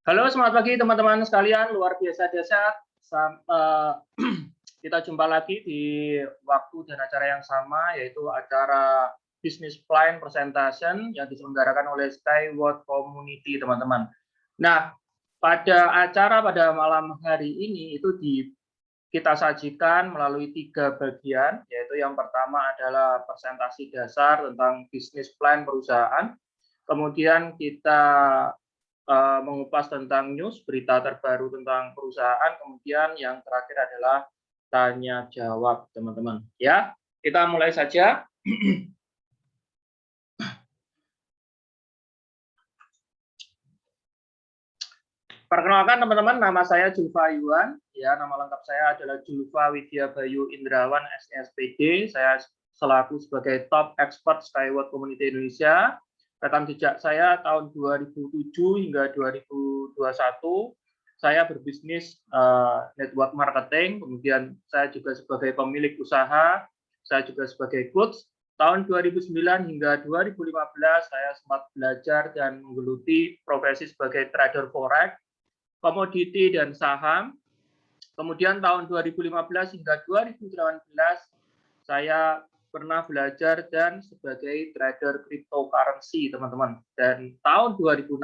Halo, selamat pagi teman-teman sekalian, luar biasa dahsyat. Kita jumpa lagi di waktu dan acara yang sama, yaitu acara Business Plan Presentation yang diselenggarakan oleh Skyward Community, teman-teman. Nah, pada malam hari ini itu kita sajikan melalui 3 bagian, yaitu yang pertama adalah presentasi dasar tentang bisnis plan perusahaan. Kemudian kita mengupas tentang news, berita terbaru tentang perusahaan, kemudian yang terakhir adalah tanya jawab, teman-teman. Ya, kita mulai saja. Perkenalkan teman-teman, nama saya Julfa Yuan. Ya, nama lengkap saya adalah Julfa Widya Bayu Indrawan, SNSPD. Saya selaku sebagai top expert Skyward Community Indonesia. Rekam jejak saya tahun 2007 hingga 2021. Saya berbisnis network marketing, kemudian saya juga sebagai pemilik usaha, saya juga sebagai coach. Tahun 2009 hingga 2015 saya sempat belajar dan menggeluti profesi sebagai trader forex, komoditi dan saham. Kemudian tahun 2015 hingga 2018 saya pernah belajar dan sebagai trader cryptocurrency, teman-teman. Dan tahun 2016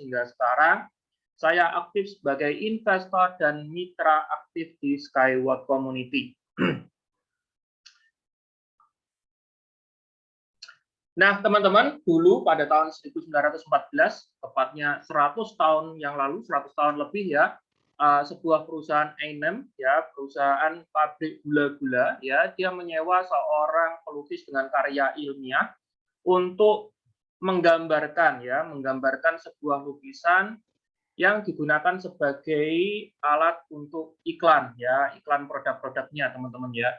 hingga sekarang saya aktif sebagai investor dan mitra aktif di Skyward Community. Nah, teman-teman, dulu pada tahun 1914, tepatnya 100 tahun yang lalu, 100 tahun lebih ya, sebuah perusahaan A&M, ya, perusahaan pabrik gula-gula, ya, dia menyewa seorang pelukis dengan karya ilmiah untuk menggambarkan sebuah lukisan yang digunakan sebagai alat untuk iklan, ya, iklan produk-produknya, teman-teman ya.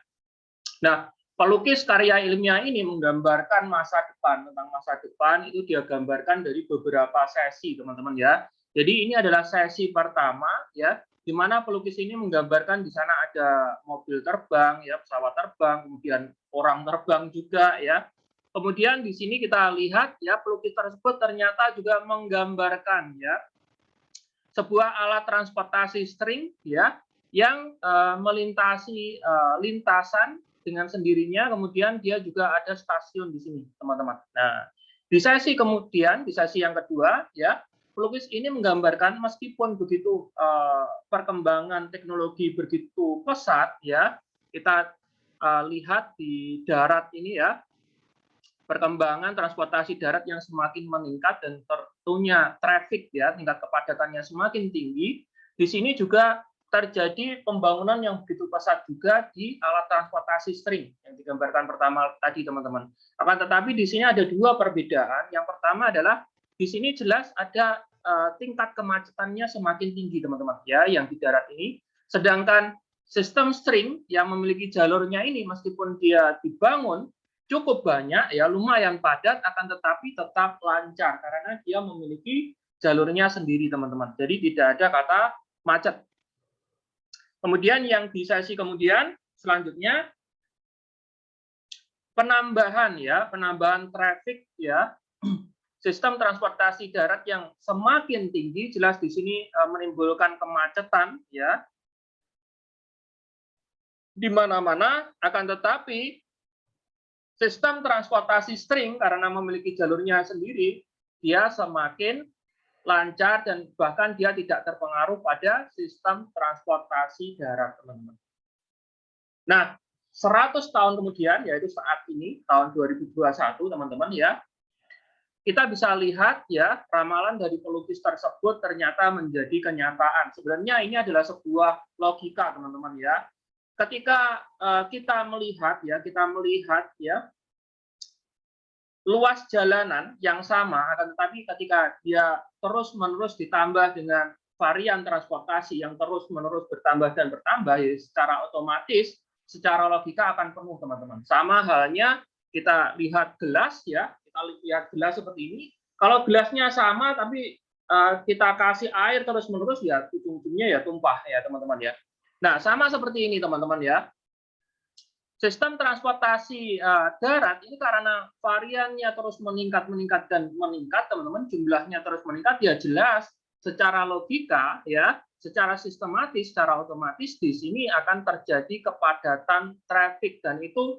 Nah, pelukis karya ilmiah ini menggambarkan masa depan. Tentang masa depan itu dia gambarkan dari beberapa sesi, teman-teman ya. Jadi ini adalah sesi pertama ya, di mana pelukis ini menggambarkan di sana ada mobil terbang ya, pesawat terbang, kemudian orang terbang juga ya. Kemudian di sini kita lihat ya, pelukis tersebut ternyata juga menggambarkan ya sebuah alat transportasi string ya yang melintasi lintasan dengan sendirinya, kemudian dia juga ada stasiun di sini, teman-teman. Nah, di sesi yang kedua, ya, pelukis ini menggambarkan meskipun begitu perkembangan teknologi begitu pesat, ya, kita lihat di darat ini ya, perkembangan transportasi darat yang semakin meningkat dan tentunya traffic ya, tingkat kepadatannya semakin tinggi. Di sini juga terjadi pembangunan yang begitu pesat juga di alat transportasi string yang digambarkan pertama tadi, teman-teman. Akan tetapi di sini ada dua perbedaan. Yang pertama adalah di sini jelas ada tingkat kemacetannya semakin tinggi, teman-teman ya, yang di darat ini. Sedangkan sistem string yang memiliki jalurnya ini meskipun dia dibangun cukup banyak ya, lumayan padat, akan tetapi tetap lancar karena dia memiliki jalurnya sendiri, teman-teman. Jadi tidak ada kata macet. Kemudian yang di sesi kemudian selanjutnya penambahan traffic ya, sistem transportasi darat yang semakin tinggi jelas di sini menimbulkan kemacetan ya di mana-mana, akan tetapi sistem transportasi string karena memiliki jalurnya sendiri, dia semakin lancar dan bahkan dia tidak terpengaruh pada sistem transportasi darat, teman-teman. Nah, 100 tahun kemudian, yaitu saat ini, tahun 2021, teman-teman ya, kita bisa lihat ya, ramalan dari pelukis tersebut ternyata menjadi kenyataan. Sebenarnya ini adalah sebuah logika, teman-teman ya. Ketika kita melihat ya luas jalanan yang sama, akan tetapi ketika dia terus-menerus ditambah dengan varian transportasi yang terus-menerus bertambah dan bertambah, ya secara otomatis, secara logika akan penuh, teman-teman. Sama halnya kita lihat gelas ya, kita lihat gelas seperti ini. Kalau gelasnya sama tapi kita kasih air terus-menerus ya ujung-ujungnya ya tumpah ya, teman-teman ya. Nah, sama seperti ini, teman-teman ya. Sistem transportasi darat ini karena variannya terus meningkat dan meningkat, teman-teman, jumlahnya terus meningkat, ya jelas secara logika ya, secara sistematis, secara otomatis di sini akan terjadi kepadatan traffic, dan itu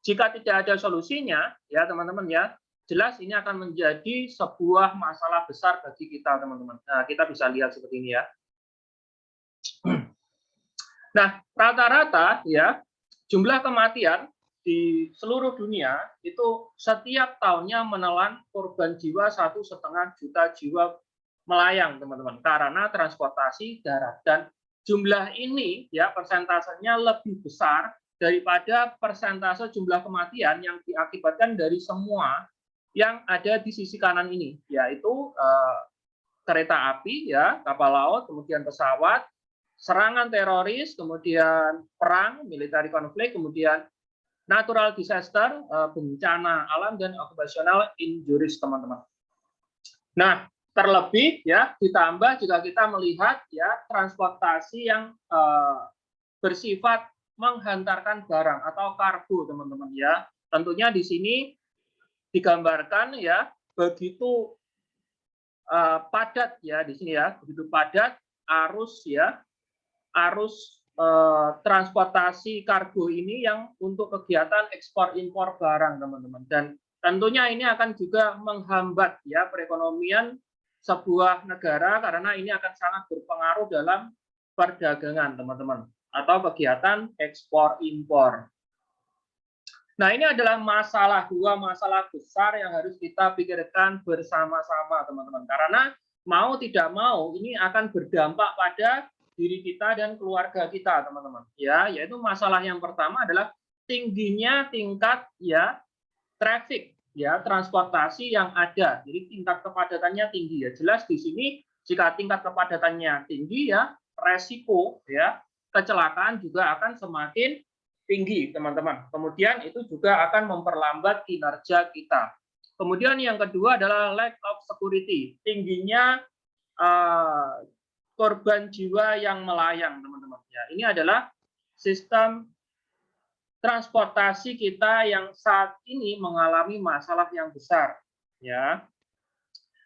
jika tidak ada solusinya ya teman-teman ya, jelas ini akan menjadi sebuah masalah besar bagi kita teman-teman. Nah, kita bisa lihat seperti ini ya. Nah, rata-rata ya jumlah kematian di seluruh dunia itu setiap tahunnya menelan korban jiwa 1,5 juta jiwa melayang teman-teman, karena transportasi darat, dan jumlah ini ya persentasenya lebih besar daripada persentase jumlah kematian yang diakibatkan dari semua yang ada di sisi kanan ini, yaitu kereta api ya, kapal laut, kemudian pesawat, serangan teroris, kemudian perang, military conflict, kemudian natural disaster, bencana alam, dan occupational injuries teman-teman. Nah, terlebih ya ditambah jika kita melihat ya transportasi yang bersifat menghantarkan barang atau kargo teman-teman ya. Tentunya di sini digambarkan ya begitu padat ya di sini ya, begitu padat arus ya, arus transportasi kargo ini yang untuk kegiatan ekspor impor barang teman-teman, dan tentunya ini akan juga menghambat ya perekonomian sebuah negara, karena ini akan sangat berpengaruh dalam perdagangan teman-teman atau kegiatan ekspor impor. Nah, ini adalah dua masalah besar yang harus kita pikirkan bersama-sama teman-teman, karena mau tidak mau ini akan berdampak pada diri kita dan keluarga kita teman-teman ya. Yaitu masalah yang pertama adalah tingginya tingkat ya traffic ya, transportasi yang ada, jadi tingkat kepadatannya tinggi ya. Jelas di sini jika tingkat kepadatannya tinggi ya, resiko ya kecelakaan juga akan semakin tinggi teman-teman. Kemudian itu juga akan memperlambat kinerja kita. Kemudian yang kedua adalah lack of security, tingginya korban jiwa yang melayang teman-teman ya. Ini adalah sistem transportasi kita yang saat ini mengalami masalah yang besar ya.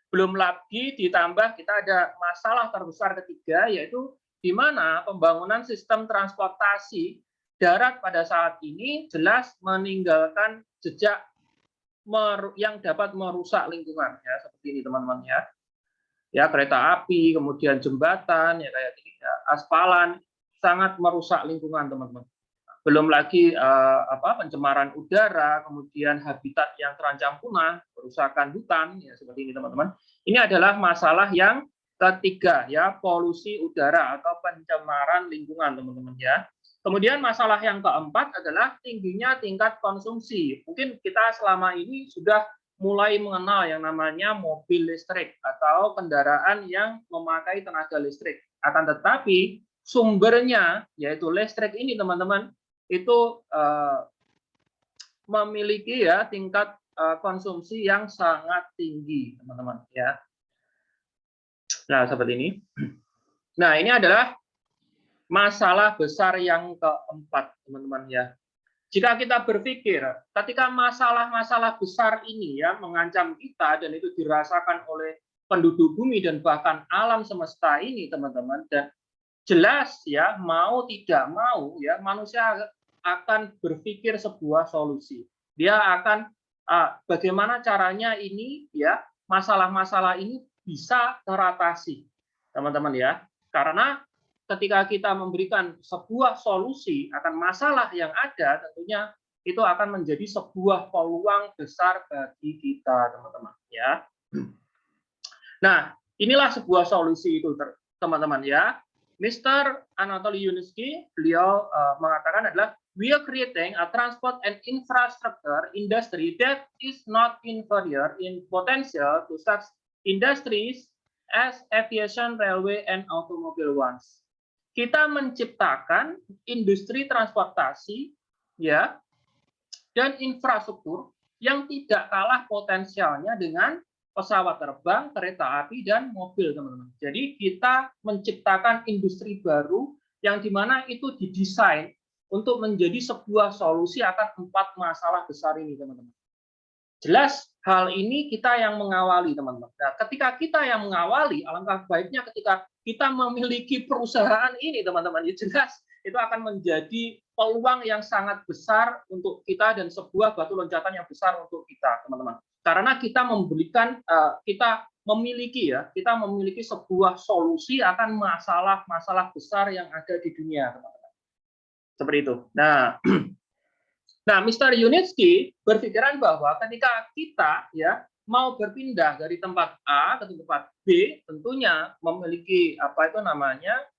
Belum lagi ditambah kita ada masalah terbesar ketiga, yaitu di mana pembangunan sistem transportasi darat pada saat ini jelas meninggalkan jejak yang dapat merusak lingkungan ya, seperti ini teman-teman ya. Ya, kereta api, kemudian jembatan ya kayak ini ya, aspalan sangat merusak lingkungan teman-teman. Belum lagi pencemaran udara, kemudian habitat yang terancam punah, kerusakan hutan ya seperti ini teman-teman. Ini adalah masalah yang ketiga ya, polusi udara atau pencemaran lingkungan teman-teman ya. Kemudian masalah yang keempat adalah tingginya tingkat konsumsi. Mungkin kita selama ini sudah mulai mengenal yang namanya mobil listrik atau kendaraan yang memakai tenaga listrik. Akan tetapi sumbernya yaitu listrik ini teman-teman itu memiliki ya tingkat konsumsi yang sangat tinggi teman-teman ya. Nah, seperti ini. Nah, ini adalah masalah besar yang keempat teman-teman ya. Jika kita berpikir ketika masalah-masalah besar ini ya mengancam kita dan itu dirasakan oleh penduduk bumi dan bahkan alam semesta ini teman-teman, dan jelas ya mau tidak mau ya manusia akan berpikir sebuah solusi. Dia akan bagaimana caranya ini ya masalah-masalah ini bisa teratasi teman-teman ya. Karena ketika kita memberikan sebuah solusi akan masalah yang ada, tentunya itu akan menjadi sebuah peluang besar bagi kita, teman-teman. Ya. Nah, inilah sebuah solusi itu, teman-teman. Ya, Mr. Anatoly Yunitsky, beliau mengatakan adalah we are creating a transport and infrastructure industry that is not inferior in potential to such industries as aviation, railway, and automobile ones. Kita menciptakan industri transportasi ya dan infrastruktur yang tidak kalah potensialnya dengan pesawat terbang, kereta api, dan mobil teman-teman. Jadi kita menciptakan industri baru yang dimana itu didesain untuk menjadi sebuah solusi akan 4 masalah besar ini teman-teman. Jelas hal ini kita yang mengawali, teman-teman. Nah, ketika kita yang mengawali, alangkah baiknya ketika kita memiliki perusahaan ini, teman-teman, ya jelas itu akan menjadi peluang yang sangat besar untuk kita dan sebuah batu loncatan yang besar untuk kita, teman-teman. Karena kita memberikan, kita memiliki sebuah solusi akan masalah-masalah besar yang ada di dunia, teman-teman. Seperti itu. Nah, Mr. Yunitsky berpikiran bahwa ketika kita ya mau berpindah dari tempat A ke tempat B, tentunya memiliki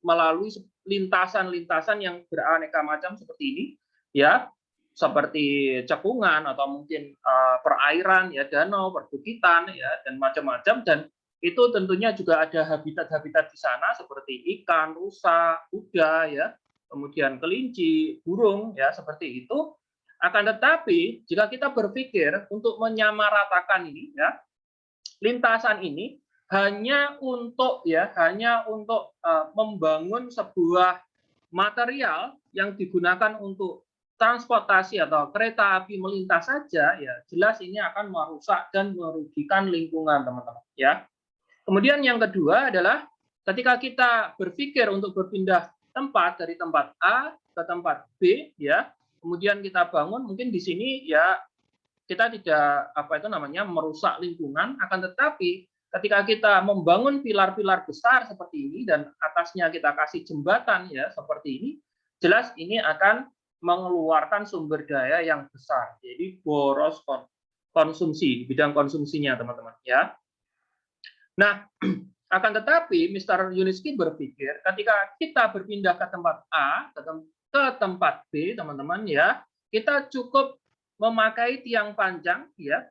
melalui lintasan-lintasan yang beraneka macam seperti ini, ya, seperti cekungan atau mungkin perairan, ya, danau, perbukitan, ya, dan macam-macam. Dan itu tentunya juga ada habitat-habitat di sana seperti ikan, rusa, kuda, ya, kemudian kelinci, burung, ya, seperti itu. Akan tetapi, jika kita berpikir untuk menyamaratakan ini, ya, lintasan ini hanya untuk membangun sebuah material yang digunakan untuk transportasi atau kereta api melintas saja, ya, jelas ini akan merusak dan merugikan lingkungan, teman-teman. Ya. Kemudian yang kedua adalah ketika kita berpikir untuk berpindah tempat dari tempat A ke tempat B, ya. Kemudian kita bangun, mungkin di sini ya kita tidak merusak lingkungan, akan tetapi ketika kita membangun pilar-pilar besar seperti ini dan atasnya kita kasih jembatan ya seperti ini, jelas ini akan mengeluarkan sumber daya yang besar. Jadi boros konsumsi, bidang konsumsinya, teman-teman, ya. Nah, akan tetapi Mr. Yunitsky berpikir ketika kita berpindah ke tempat A ke tempat B, teman-teman, ya, kita cukup memakai tiang panjang, ya,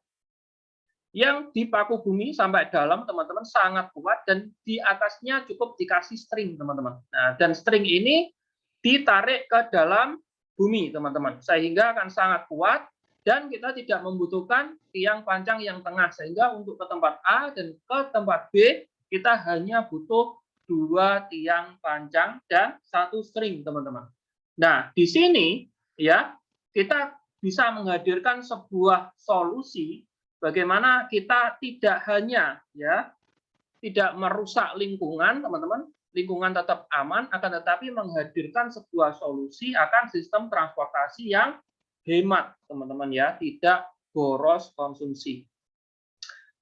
yang dipaku bumi sampai dalam, teman-teman, sangat kuat, dan di atasnya cukup dikasih string, teman-teman. Nah, dan string ini ditarik ke dalam bumi, teman-teman, sehingga akan sangat kuat, dan kita tidak membutuhkan tiang panjang yang tengah, sehingga untuk ke tempat A dan ke tempat B, kita hanya butuh 2 tiang panjang dan 1 string, teman-teman. Nah, di sini ya kita bisa menghadirkan sebuah solusi bagaimana kita tidak hanya ya tidak merusak lingkungan, teman-teman, lingkungan tetap aman, akan tetapi menghadirkan sebuah solusi akan sistem transportasi yang hemat, teman-teman, ya, tidak boros konsumsi.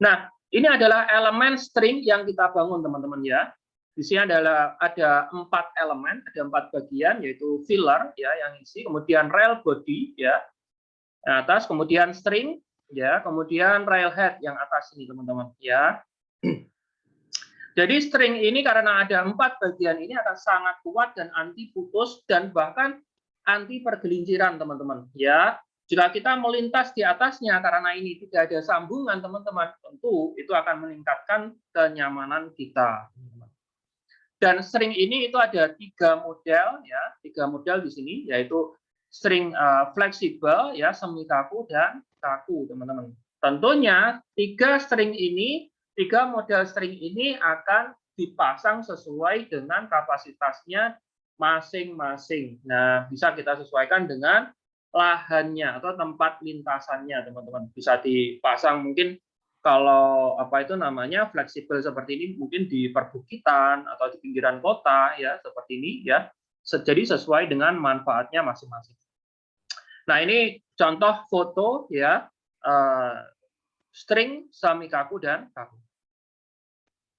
Nah, ini adalah elemen string yang kita bangun, teman-teman, ya. Di sini ada 4 elemen, ada 4 bagian, yaitu filler ya yang isi, kemudian rail body ya atas, kemudian string ya, kemudian rail head yang atas ini, teman-teman, ya. Jadi string ini karena ada 4 bagian ini akan sangat kuat dan anti putus dan bahkan anti pergelinciran, teman-teman, ya. Jika kita melintas di atasnya karena ini tidak ada sambungan, teman-teman, tentu itu akan meningkatkan kenyamanan kita. Dan string ini itu ada 3 model, ya, 3 model di sini, yaitu string fleksibel, ya, semi kaku dan kaku, teman-teman. Tentunya 3 model string ini akan dipasang sesuai dengan kapasitasnya masing-masing. Nah, bisa kita sesuaikan dengan lahannya atau tempat lintasannya, teman-teman. Bisa dipasang mungkin kalau fleksibel seperti ini mungkin di perbukitan atau di pinggiran kota ya seperti ini ya. Jadi sesuai dengan manfaatnya masing-masing. Nah, ini contoh foto ya string semi kaku dan kaku.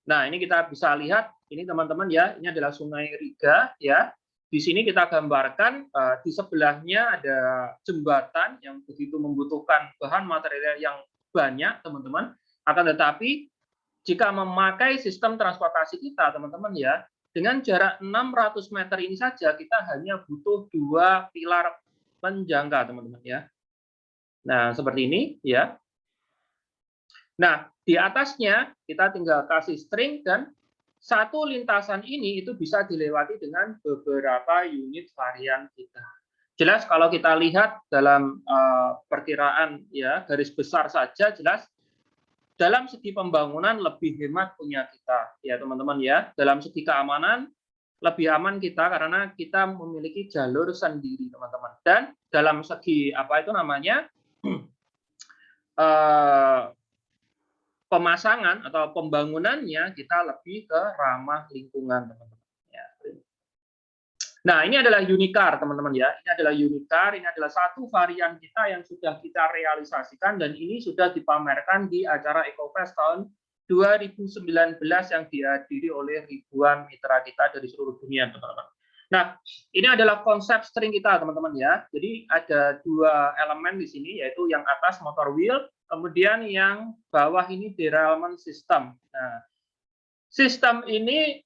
Nah, ini kita bisa lihat ini, teman-teman, ya, ini adalah Sungai Riga ya. Di sini kita gambarkan di sebelahnya ada jembatan yang begitu membutuhkan bahan material yang banyak, teman-teman. Akan tetapi jika memakai sistem transportasi kita, teman-teman, ya, dengan jarak 600 meter ini saja kita hanya butuh 2 pilar penjangka, teman-teman, ya. Nah, seperti ini ya. Nah, di atasnya kita tinggal kasih string dan satu lintasan ini itu bisa dilewati dengan beberapa unit varian kita. Jelas kalau kita lihat dalam perkiraan ya garis besar saja, jelas dalam segi pembangunan lebih hemat punya kita ya, teman-teman, ya. Dalam segi keamanan lebih aman kita karena kita memiliki jalur sendiri, teman-teman. Dan dalam segi pemasangan atau pembangunannya kita lebih ke ramah lingkungan, teman-teman. Ya. Nah, ini adalah Unicar, teman-teman ya. Ini adalah Unicar, ini adalah satu varian kita yang sudah kita realisasikan dan ini sudah dipamerkan di acara EcoFest tahun 2019 yang dihadiri oleh ribuan mitra kita dari seluruh dunia, teman-teman. Nah, ini adalah konsep string kita, teman-teman ya. Jadi ada dua elemen di sini, yaitu yang atas motor wheel, kemudian yang bawah ini derailment system. Nah, sistem ini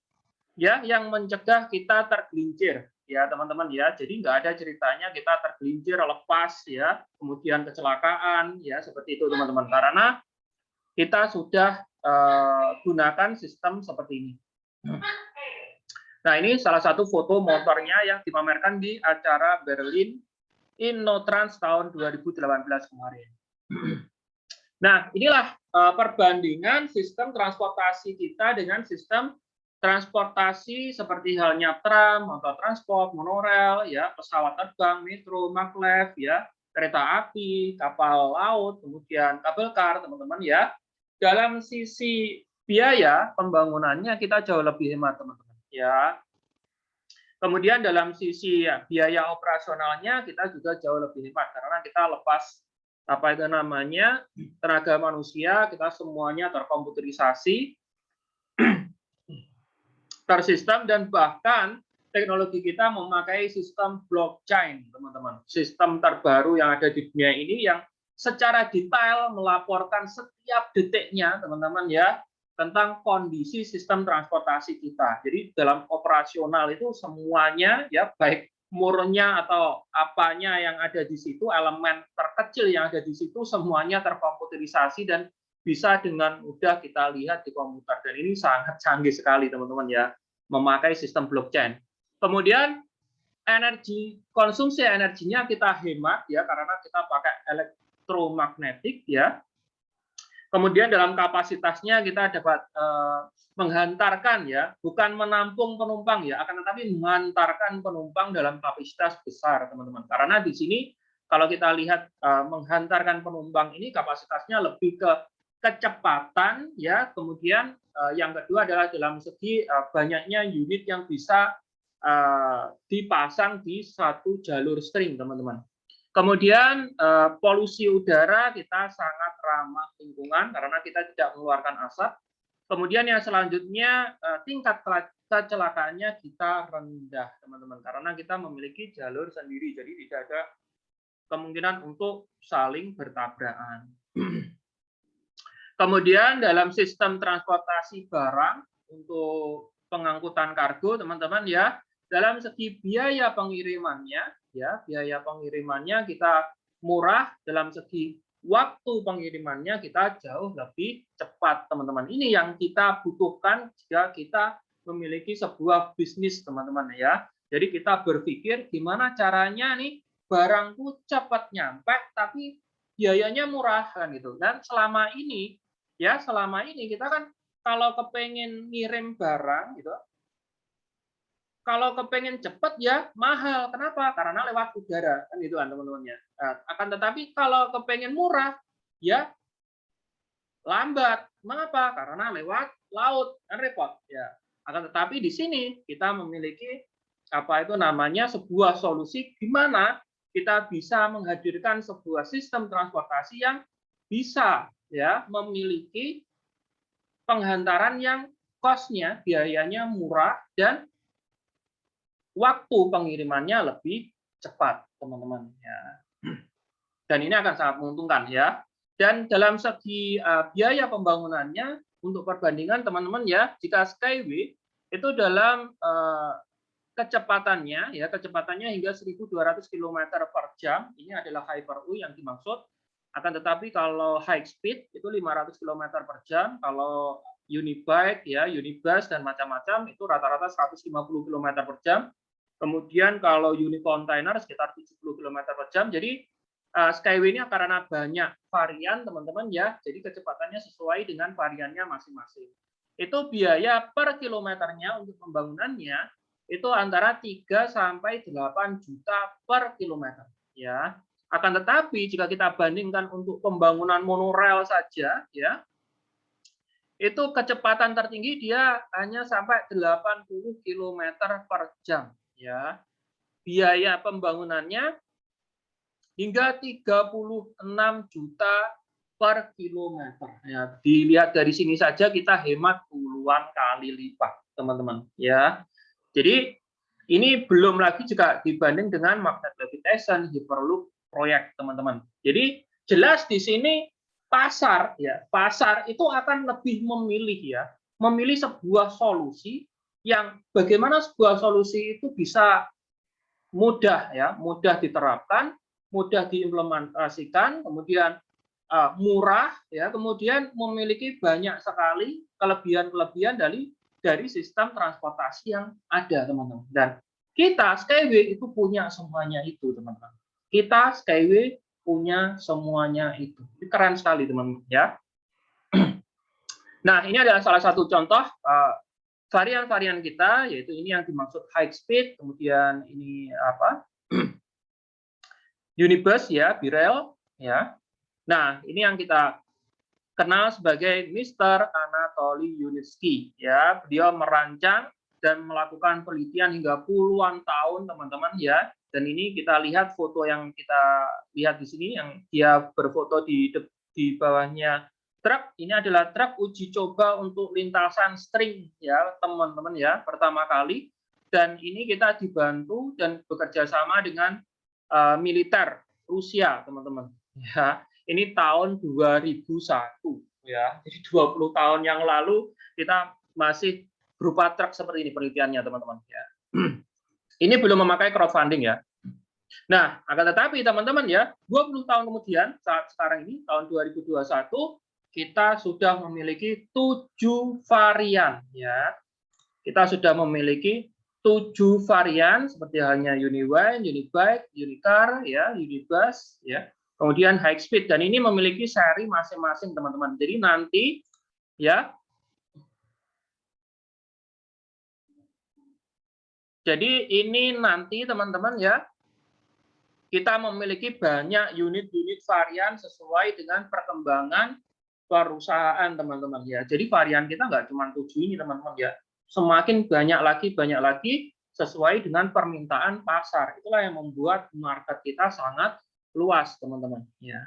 ya yang mencegah kita tergelincir ya teman-teman ya. Jadi nggak ada ceritanya kita tergelincir lepas ya kemudian kecelakaan ya seperti itu teman-teman, karena kita sudah gunakan sistem seperti ini. Nah, ini salah satu foto motornya yang dipamerkan di acara Berlin InnoTrans tahun 2018 kemarin. Nah, inilah perbandingan sistem transportasi kita dengan sistem transportasi seperti halnya tram, motor transport, monorail, ya, pesawat terbang, metro, maglev, ya, kereta api, kapal laut, kemudian kabel kar, teman-teman ya. Dalam sisi biaya pembangunannya kita jauh lebih hemat, teman-teman. Ya. Kemudian dalam sisi biaya operasionalnya kita juga jauh lebih hemat karena kita lepas apa itu namanya tenaga manusia, kita semuanya terkomputerisasi, tersistem, dan bahkan teknologi kita memakai sistem blockchain, teman-teman. Sistem terbaru yang ada di dunia ini yang secara detail melaporkan setiap detiknya, teman-teman ya, tentang kondisi sistem transportasi kita. Jadi dalam operasional itu semuanya ya, baik murnya atau apanya yang ada di situ, elemen terkecil yang ada di situ semuanya terkomputerisasi dan bisa dengan mudah kita lihat di komputer. Dan ini sangat canggih sekali teman-teman ya, memakai sistem blockchain. Kemudian konsumsi energinya kita hemat ya karena kita pakai elektromagnetik ya. Kemudian dalam kapasitasnya kita dapat menghantarkan ya, bukan menampung penumpang ya, akan tetapi menghantarkan penumpang dalam kapasitas besar, teman-teman. Karena di sini kalau kita lihat menghantarkan penumpang ini kapasitasnya lebih ke kecepatan ya, kemudian yang kedua adalah dalam segi banyaknya unit yang bisa dipasang di satu jalur string, teman-teman. Kemudian polusi udara kita sangat ramah lingkungan karena kita tidak mengeluarkan asap. Kemudian yang selanjutnya tingkat kecelakaannya kita rendah, teman-teman, karena kita memiliki jalur sendiri, jadi tidak ada kemungkinan untuk saling bertabrakan. Kemudian dalam sistem transportasi barang untuk pengangkutan kargo, teman-teman ya, dalam segi biaya pengirimannya ya, biaya pengirimannya kita murah, dalam segi waktu pengirimannya kita jauh lebih cepat, teman-teman. Ini yang kita butuhkan jika kita memiliki sebuah bisnis, teman-teman ya. Jadi kita berpikir gimana caranya nih barangku cepat nyampe tapi biayanya murah kan gitu. Dan selama ini kita kan kalau kepengen ngirim barang gitu, kalau kepengen cepat ya mahal. Kenapa? Karena lewat udara kan gitu kan teman-teman ya. Akan tetapi kalau kepengen murah ya lambat. Mengapa? Karena lewat laut kan repot ya. Akan tetapi di sini kita memiliki apa itu namanya sebuah solusi di mana kita bisa menghadirkan sebuah sistem transportasi yang bisa ya memiliki penghantaran yang cost-nya, biayanya murah dan waktu pengirimannya lebih cepat, teman-teman ya. Dan ini akan sangat menguntungkan ya. Dan dalam segi biaya pembangunannya untuk perbandingan teman-teman ya, jika Skyway itu dalam kecepatannya hingga 1.200 km per jam, ini adalah Hyper-U yang dimaksud. Akan tetapi kalau high speed itu 500 km per jam, kalau Unibike ya, Unibus dan macam-macam itu rata-rata 150 km per jam. Kemudian kalau Unicontainer sekitar 70 km per jam. Jadi Skyway ini karena banyak varian teman-teman ya, jadi kecepatannya sesuai dengan variannya masing-masing. Itu biaya per kilometernya untuk pembangunannya itu antara 3 sampai 8 juta per kilometer ya. Akan tetapi jika kita bandingkan untuk pembangunan monorail saja ya, itu kecepatan tertinggi dia hanya sampai 80 km per jam ya. Biaya pembangunannya hingga 36 juta per kilometer. Ya, dilihat dari sini saja kita hemat puluhan kali lipat, teman-teman. Ya, jadi ini belum lagi juga dibanding dengan magnet levitation, hyperloop proyek, teman-teman. Jadi jelas di sini pasar, ya, pasar itu akan lebih memilih sebuah solusi yang bagaimana sebuah solusi itu bisa mudah diterapkan, mudah diimplementasikan, kemudian murah ya, kemudian memiliki banyak sekali kelebihan-kelebihan dari sistem transportasi yang ada, teman-teman. Dan kita Skyway itu punya semuanya itu, teman-teman. Kita Skyway punya semuanya itu. Ini keren sekali, teman-teman ya. Nah, ini adalah salah satu contoh varian-varian kita, yaitu ini yang dimaksud high speed, kemudian ini apa? Unibus ya, Birel ya. Nah, ini yang kita kenal sebagai Mr. Anatoly Yunitsky ya. Beliau merancang dan melakukan penelitian hingga puluhan tahun, teman-teman ya. Dan ini kita lihat foto yang kita lihat di sini yang dia berfoto di bawahnya truk. Ini adalah truk uji coba untuk lintasan string ya, teman-teman ya, pertama kali. Dan ini kita dibantu dan bekerja sama dengan militer Rusia, teman-teman. Ya, ini tahun 2001 ya. Jadi 20 tahun yang lalu kita masih berupa truk seperti ini penelitiannya, teman-teman ya. Ini belum memakai crowdfunding ya. Nah, akan tetapi teman-teman ya, 20 tahun kemudian saat sekarang ini tahun 2021 kita sudah memiliki 7 varian ya. Kita sudah memiliki 7 varian seperti halnya Uniwine, Unibike, Unicar ya, Unibus ya. Kemudian high speed dan ini memiliki seri masing-masing, teman-teman. Jadi nanti ya, jadi ini nanti teman-teman ya, kita memiliki banyak unit-unit varian sesuai dengan perkembangan perusahaan, teman-teman ya. Jadi varian kita nggak cuma 7 ini, teman-teman ya. Semakin banyak lagi sesuai dengan permintaan pasar. Itulah yang membuat market kita sangat luas, teman-teman ya.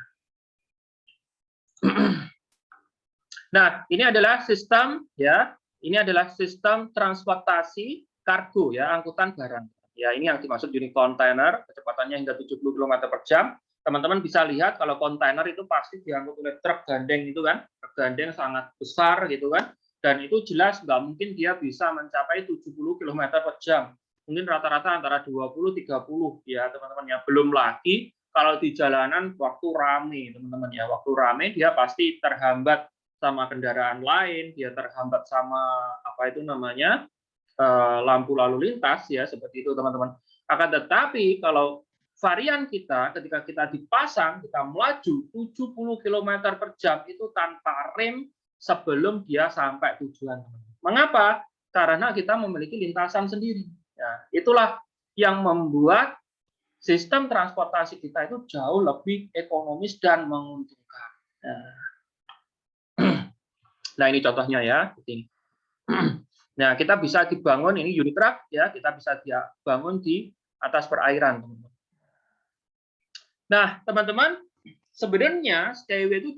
Nah, ini adalah sistem ya. Ini adalah sistem transportasi kargo ya, angkutan barang. Ya, ini yang dimaksud unit kontainer, kecepatannya hingga 70 km per jam. Teman-teman bisa lihat kalau kontainer itu pasti diangkut oleh truk gandeng itu kan, truk gandeng sangat besar gitu kan. Dan itu jelas nggak mungkin dia bisa mencapai 70 km per jam. Mungkin rata-rata antara 20-30 ya, teman-teman ya. Belum lagi kalau di jalanan waktu rame, teman-teman ya. Waktu rame dia pasti terhambat sama kendaraan lain, dia terhambat sama apa itu namanya lampu lalu lintas ya, seperti itu teman-teman. Akan tetapi kalau varian kita ketika kita dipasang, kita melaju 70 km per jam itu tanpa rem sebelum dia sampai tujuan. Mengapa? Karena kita memiliki lintasan sendiri. Ya, itulah yang membuat sistem transportasi kita itu jauh lebih ekonomis dan menguntungkan. Nah, ini contohnya ya. Nah, kita bisa dibangun ini unit truk ya, kita bisa dibangun di atas perairan, teman-teman. Nah, teman-teman, sebenarnya Skyway itu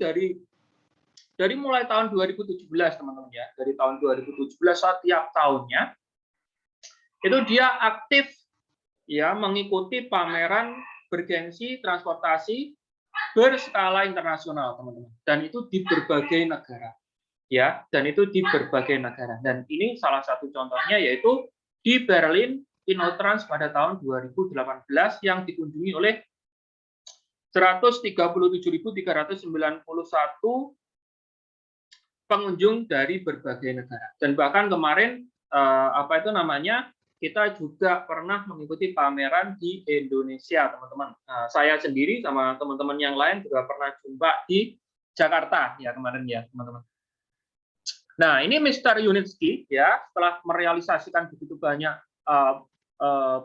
dari mulai tahun 2017, teman-teman ya. Dari tahun 2017 setiap tahunnya itu dia aktif ya mengikuti pameran bergengsi transportasi berskala internasional, teman-teman. Dan itu di berbagai negara. Ya, dan itu di berbagai negara. Dan ini salah satu contohnya yaitu di Berlin Innotrans pada tahun 2018 yang dikunjungi oleh 137.391 pengunjung dari berbagai negara. Dan bahkan kemarin apa itu namanya, kita juga pernah mengikuti pameran di Indonesia, teman-teman. Saya sendiri sama teman-teman yang lain juga pernah jumpa di Jakarta ya kemarin ya, teman-teman. Nah, ini Mr. Yunitsky ya, setelah merealisasikan begitu banyak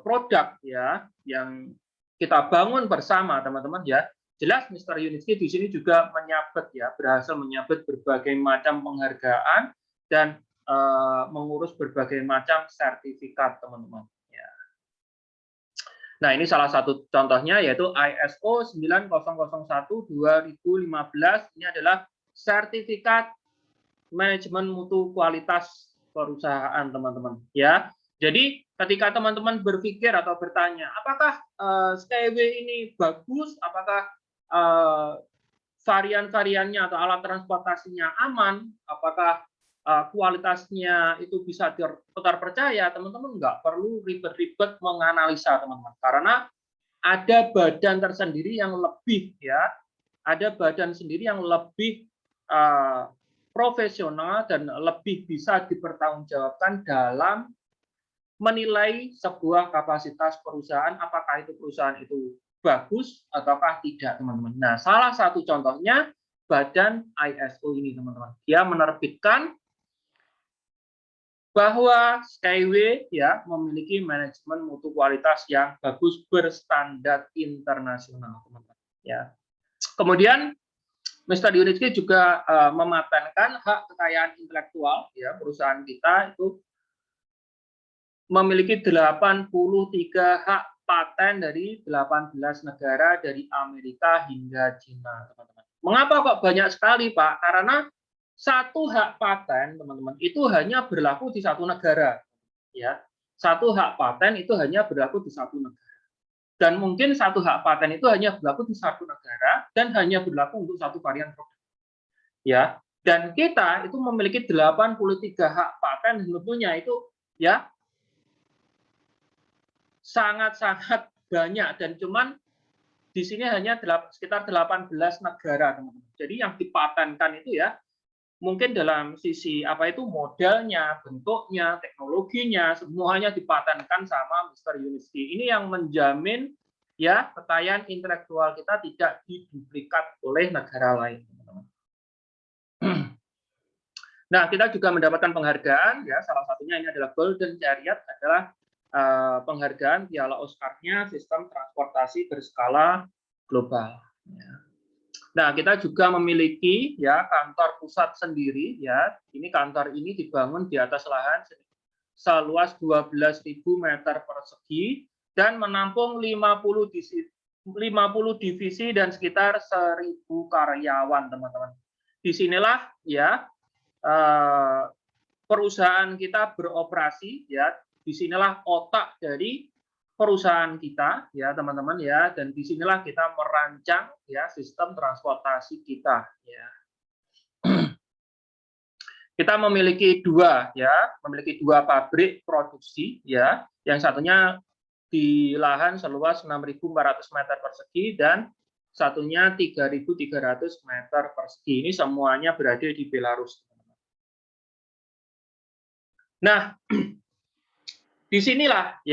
produk ya yang kita bangun bersama, teman-teman ya. jelas Mr. Yunitski di sini juga menyabet ya, berhasil menyabet berbagai macam penghargaan dan mengurus berbagai macam sertifikat, teman-teman. Ya. Nah, ini salah satu contohnya yaitu ISO 9001/2015. Ini adalah sertifikat manajemen mutu kualitas perusahaan, teman-teman. Ya, jadi ketika teman-teman berpikir atau bertanya, apakah Skyway ini bagus, apakah varian-variannya atau alat transportasinya aman, apakah kualitasnya itu bisa terpercaya, teman-teman nggak perlu ribet-ribet menganalisa, teman-teman, karena ada badan tersendiri yang lebih ya, ada badan sendiri yang lebih profesional dan lebih bisa dipertanggungjawabkan dalam menilai sebuah kapasitas perusahaan, apakah itu perusahaan itu bagus ataukah tidak, teman-teman. Nah, salah satu contohnya badan ISO ini, teman-teman. Dia menerbitkan bahwa Skyway ya memiliki manajemen mutu kualitas yang bagus berstandar internasional, teman-teman. Ya. Kemudian Mr. Yunitski juga mematenkan hak kekayaan intelektual ya, perusahaan kita itu memiliki 83 hak paten dari 18 negara dari Amerika hingga Cina, teman-teman. Mengapa kok banyak sekali, Pak? Karena satu hak paten, teman-teman, itu hanya berlaku di satu negara. Ya, satu hak paten itu hanya berlaku di satu negara. Dan mungkin satu hak paten itu hanya berlaku di satu negara dan hanya berlaku untuk satu varian produk. Ya, dan kita itu memiliki 83 hak paten, tentunya itu ya sangat-sangat banyak, dan cuman di sini hanya sekitar 18 negara, teman-teman. Jadi yang dipatenkan itu ya mungkin dalam sisi apa itu modelnya, bentuknya, teknologinya, semuanya dipatenkan sama Mr. Yunitski. Ini yang menjamin ya kekayaan intelektual kita tidak diduplikat oleh negara lain, teman-teman. Nah, kita juga mendapatkan penghargaan ya, salah satunya ini adalah Golden Chariot, adalah penghargaan Piala Oscar-nya sistem transportasi berskala global. Ya. Nah, kita juga memiliki ya kantor pusat sendiri ya. Ini kantor ini dibangun di atas lahan seluas 12.000 meter persegi dan menampung 50 divisi dan sekitar 1.000 karyawan, teman-teman. Disinilah ya perusahaan kita beroperasi ya. Disinilah otak dari perusahaan kita ya, teman-teman ya, dan disinilah kita merancang ya sistem transportasi kita ya. Kita memiliki dua pabrik produksi ya, yang satunya di lahan seluas 6.400 meter persegi dan satunya 3.300 meter persegi. Ini semuanya berada di Belarus. Nah, disinilah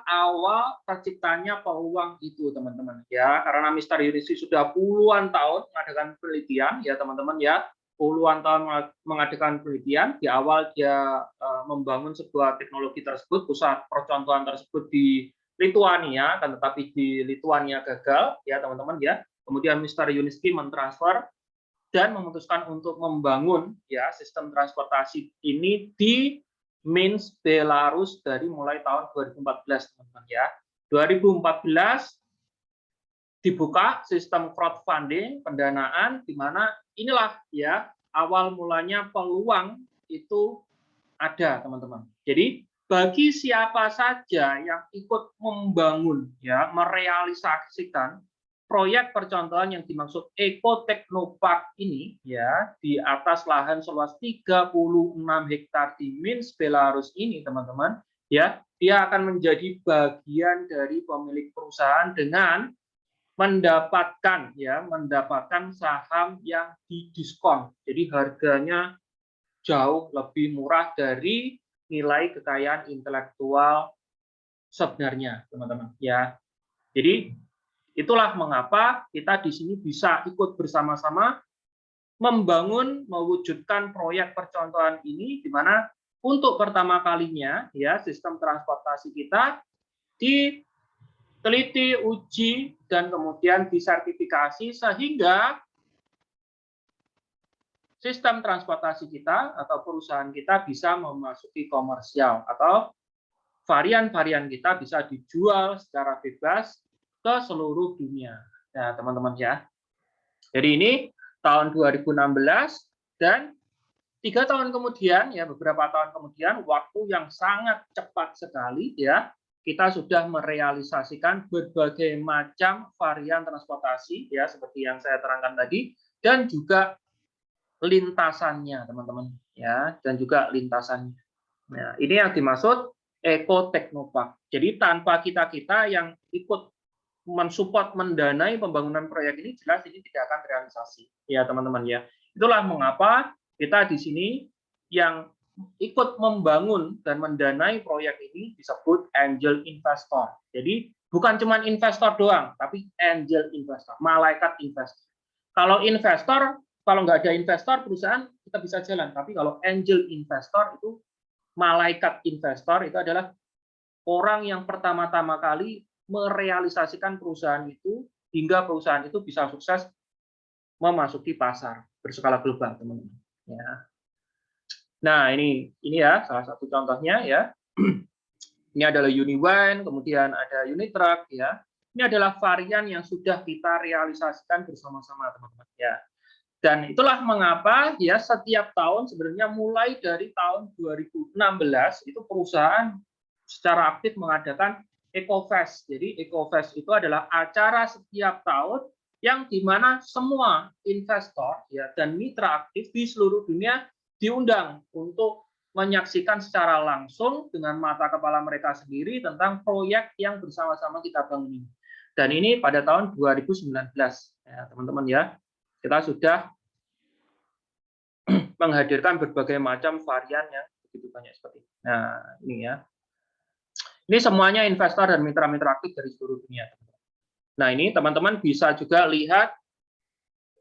awal terciptanya peluang itu, teman-teman ya, karena Mr. Yunitski sudah puluhan tahun mengadakan penelitian ya, teman-teman ya, puluhan tahun mengadakan penelitian. Di awal dia membangun sebuah teknologi tersebut, pusat percontohan tersebut di Lituania, kan, tetapi di Lituania gagal ya, teman-teman ya. Kemudian Mr. Yunitski mentransfer dan memutuskan untuk membangun ya sistem transportasi ini di Minsk, Belarus dari mulai tahun 2014, teman-teman ya. 2014 dibuka sistem crowdfunding, pendanaan, di mana inilah ya awal mulanya peluang itu ada, teman-teman. Jadi bagi siapa saja yang ikut membangun ya, merealisasikan proyek percontohan yang dimaksud Eco Technopark ini ya, di atas lahan seluas 36 hektar di Minsk, Belarus ini, teman-teman ya, dia akan menjadi bagian dari pemilik perusahaan dengan mendapatkan saham yang didiskon. Jadi harganya jauh lebih murah dari nilai kekayaan intelektual sebenarnya, teman-teman ya. Jadi itulah mengapa kita di sini bisa ikut bersama-sama membangun, mewujudkan proyek percontohan ini, di mana untuk pertama kalinya ya sistem transportasi kita teliti, uji, dan kemudian disertifikasi sehingga sistem transportasi kita atau perusahaan kita bisa memasuki komersial atau varian-varian kita bisa dijual secara bebas ke seluruh dunia. Nah, teman-teman ya. Jadi ini tahun 2016 dan 3 tahun kemudian ya, beberapa tahun kemudian, waktu yang sangat cepat sekali ya, kita sudah merealisasikan berbagai macam varian transportasi ya, seperti yang saya terangkan tadi, dan juga lintasannya, teman-teman ya, dan juga lintasannya. Nah, ini yang dimaksud Eco Technopark. Jadi tanpa kita yang ikut mensupport, mendanai pembangunan proyek ini, jelas ini tidak akan realisasi ya, teman-teman ya. Itulah mengapa kita di sini yang ikut membangun dan mendanai proyek ini disebut angel investor. Jadi bukan cuma investor doang, tapi angel investor, malaikat investor. Kalau investor, kalau nggak ada investor, perusahaan kita bisa jalan. Tapi kalau angel investor itu malaikat investor, itu adalah orang yang pertama-tama kali merealisasikan perusahaan itu hingga perusahaan itu bisa sukses memasuki pasar berskala global, teman-teman. Ya. Nah, ini ya salah satu contohnya ya. Ini adalah Uniwan, kemudian ada Unitruck ya. Ini adalah varian yang sudah kita realisasikan bersama-sama, teman-teman ya. Dan itulah mengapa ya setiap tahun sebenarnya mulai dari tahun 2016 itu perusahaan secara aktif mengadakan EcoFest. Jadi EcoFest itu adalah acara setiap tahun yang dimana semua investor ya dan mitra aktif di seluruh dunia diundang untuk menyaksikan secara langsung dengan mata kepala mereka sendiri tentang proyek yang bersama-sama kita bangun ini. Dan ini pada tahun 2019 ya, teman-teman ya. Kita sudah menghadirkan berbagai macam varian yang begitu banyak seperti ini. Nah, ini ya. Ini semuanya investor dan mitra-mitra aktif dari seluruh dunia. Nah, ini teman-teman bisa juga lihat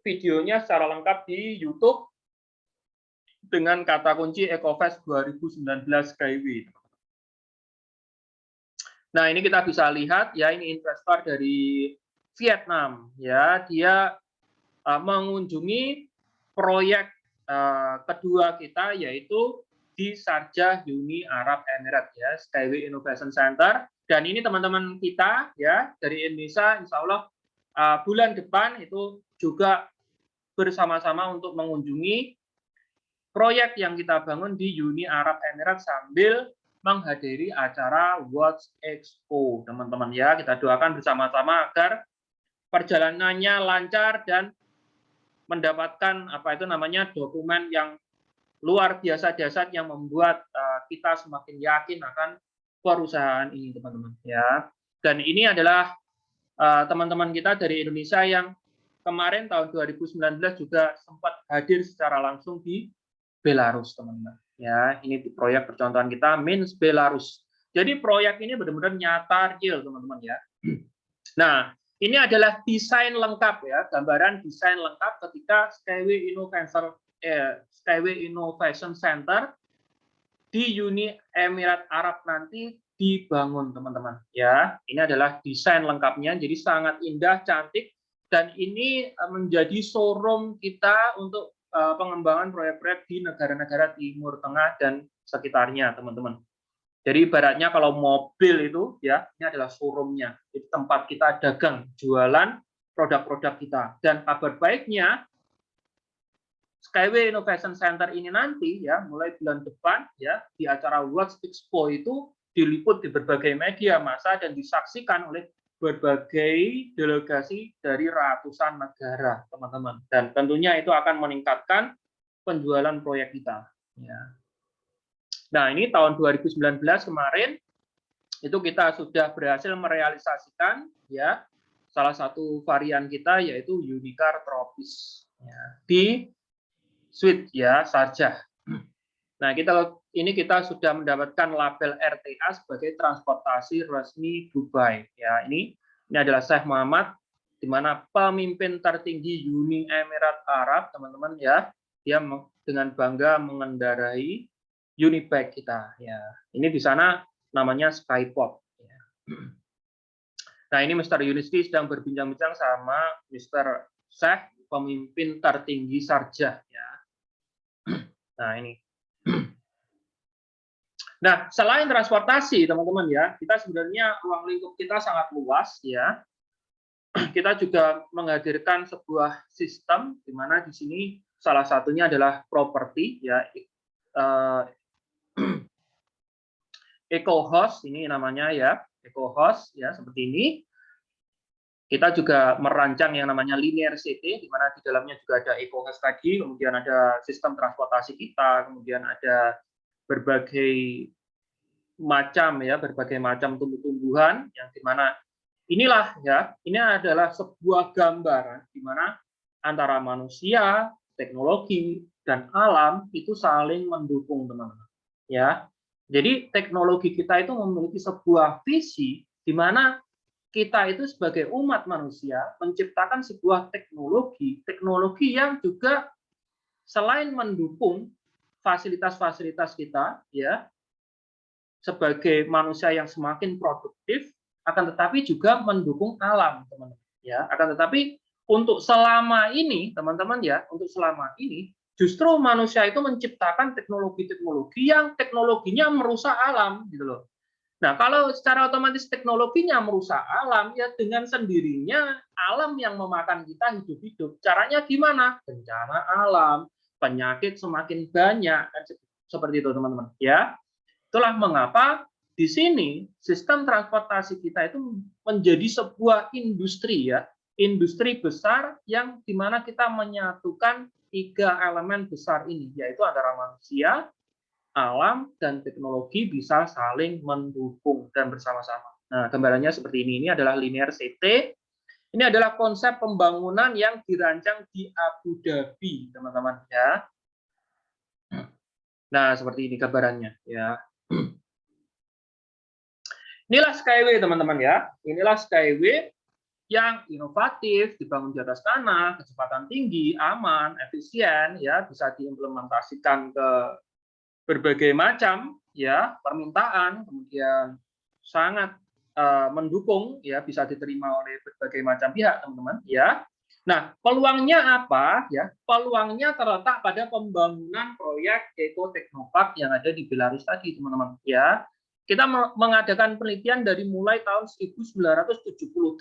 videonya secara lengkap di YouTube dengan kata kunci EcoFest 2019 KW. Nah, ini kita bisa lihat ya, ini investor dari Vietnam ya, dia mengunjungi proyek kedua kita yaitu di Sharjah Uni Arab Emirates ya, Skyway Innovation Center. Dan ini teman-teman kita ya dari Indonesia, insya Allah bulan depan itu juga bersama-sama untuk mengunjungi proyek yang kita bangun di Uni Arab Emirates sambil menghadiri acara World Expo, teman-teman ya. Kita doakan bersama-sama agar perjalanannya lancar dan mendapatkan apa itu namanya dokumen yang luar biasa dahsyat yang membuat kita semakin yakin akan perusahaan ini, teman-teman ya. Dan ini adalah teman-teman kita dari Indonesia yang kemarin tahun 2019 juga sempat hadir secara langsung di Belarus, teman-teman. Ya, ini di proyek percontohan kita Minsk Belarus. Jadi proyek ini benar-benar nyata real, teman-teman ya. Nah, ini adalah desain lengkap ya, gambaran desain lengkap ketika Skyway Innovation Center di Uni Emirat Arab nanti dibangun, teman-teman. Ya, ini adalah desain lengkapnya, jadi sangat indah, cantik, dan ini menjadi showroom kita untuk pengembangan proyek-proyek di negara-negara Timur Tengah dan sekitarnya, teman-teman. Jadi ibaratnya kalau mobil itu ya, ini adalah showroom-nya, itu tempat kita dagang, jualan produk-produk kita. Dan kabar baiknya, Skyway Innovation Center ini nanti ya, mulai bulan depan ya, di acara World Expo itu diliput di berbagai media massa dan disaksikan oleh berbagai delegasi dari ratusan negara, teman-teman. Dan tentunya itu akan meningkatkan penjualan proyek kita. Ya. Nah, ini tahun 2019 kemarin, itu kita sudah berhasil merealisasikan ya salah satu varian kita yaitu Unicar Tropis ya, di Suite ya, Sharjah. Nah, kita sudah mendapatkan label RTA sebagai transportasi resmi Dubai. Ya, ini adalah Syekh Muhammad, di mana pemimpin tertinggi Uni Emirat Arab, teman-teman ya, dia dengan bangga mengendarai Unibike kita. Ya, ini di sana namanya Skyport. Ya. Nah, ini Mr. Yuniski sedang berbincang-bincang sama Mr. Syekh, pemimpin tertinggi Sarjah ya. Nah, ini. Nah, selain transportasi, teman-teman ya, kita sebenarnya ruang lingkup kita sangat luas ya. Kita juga menghadirkan sebuah sistem di mana di sini salah satunya adalah properti ya, eco-host ini namanya ya, eco-host ya seperti ini. Kita juga merancang yang namanya linear city, di mana di dalamnya juga ada eco-host tadi, kemudian ada sistem transportasi kita, kemudian ada berbagai macam ya, berbagai macam tumbuh-tumbuhan yang di mana inilah ya, ini adalah sebuah gambaran di mana antara manusia, teknologi, dan alam itu saling mendukung, teman-teman. Ya, jadi teknologi kita itu memiliki sebuah visi di mana kita itu sebagai umat manusia menciptakan sebuah teknologi yang juga selain mendukung fasilitas-fasilitas kita, ya, sebagai manusia yang semakin produktif, akan tetapi juga mendukung alam, teman-teman. Ya, akan tetapi untuk selama ini, teman-teman ya, untuk selama ini justru manusia itu menciptakan teknologi-teknologi yang teknologinya merusak alam, gitu loh. Nah, kalau secara otomatis teknologinya merusak alam, ya dengan sendirinya alam yang memakan kita hidup-hidup. Caranya gimana? Bencana alam, penyakit semakin banyak, dan seperti itu, teman-teman. Ya, itulah mengapa di sini sistem transportasi kita itu menjadi sebuah industri ya, industri besar yang dimana kita menyatukan 3 elemen besar ini, yaitu antara manusia, alam, dan teknologi bisa saling mendukung dan bersama-sama. Nah, gambarannya seperti ini. Ini adalah linear CT. Ini adalah konsep pembangunan yang dirancang di Abu Dhabi, teman-teman ya. Nah, seperti ini gambarannya ya. Inilah Skyway, teman-teman ya. Inilah Skyway yang inovatif, dibangun di atas tanah, kecepatan tinggi, aman, efisien, ya, bisa diimplementasikan ke berbagai macam ya permintaan, kemudian sangat mendukung ya, bisa diterima oleh berbagai macam pihak, teman-teman ya. Nah, peluangnya apa ya? Peluangnya terletak pada pembangunan proyek Eco Technopark yang ada di Belarus tadi, teman-teman ya. Kita mengadakan penelitian dari mulai tahun 1978.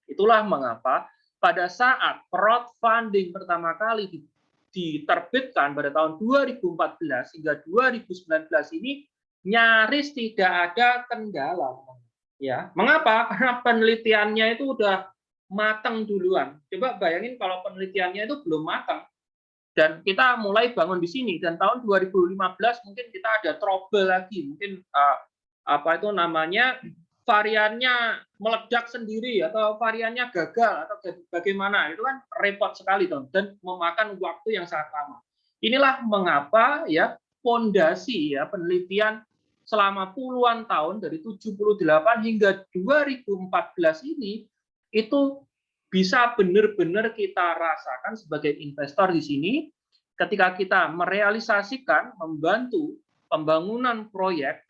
Itulah mengapa pada saat crowdfunding pertama kali diterbitkan pada tahun 2014 hingga 2019 ini nyaris tidak ada kendala. Ya, mengapa? Karena penelitiannya itu udah matang duluan. Coba bayangin kalau penelitiannya itu belum matang dan kita mulai bangun di sini, dan tahun 2015 mungkin kita ada trouble lagi, mungkin apa itu namanya, variannya meledak sendiri atau variannya gagal atau bagaimana, itu kan repot sekali dan memakan waktu yang sangat lama. Inilah mengapa ya fondasi ya penelitian selama puluhan tahun dari 78 hingga 2014 ini itu bisa benar-benar kita rasakan sebagai investor di sini ketika kita merealisasikan, membantu pembangunan proyek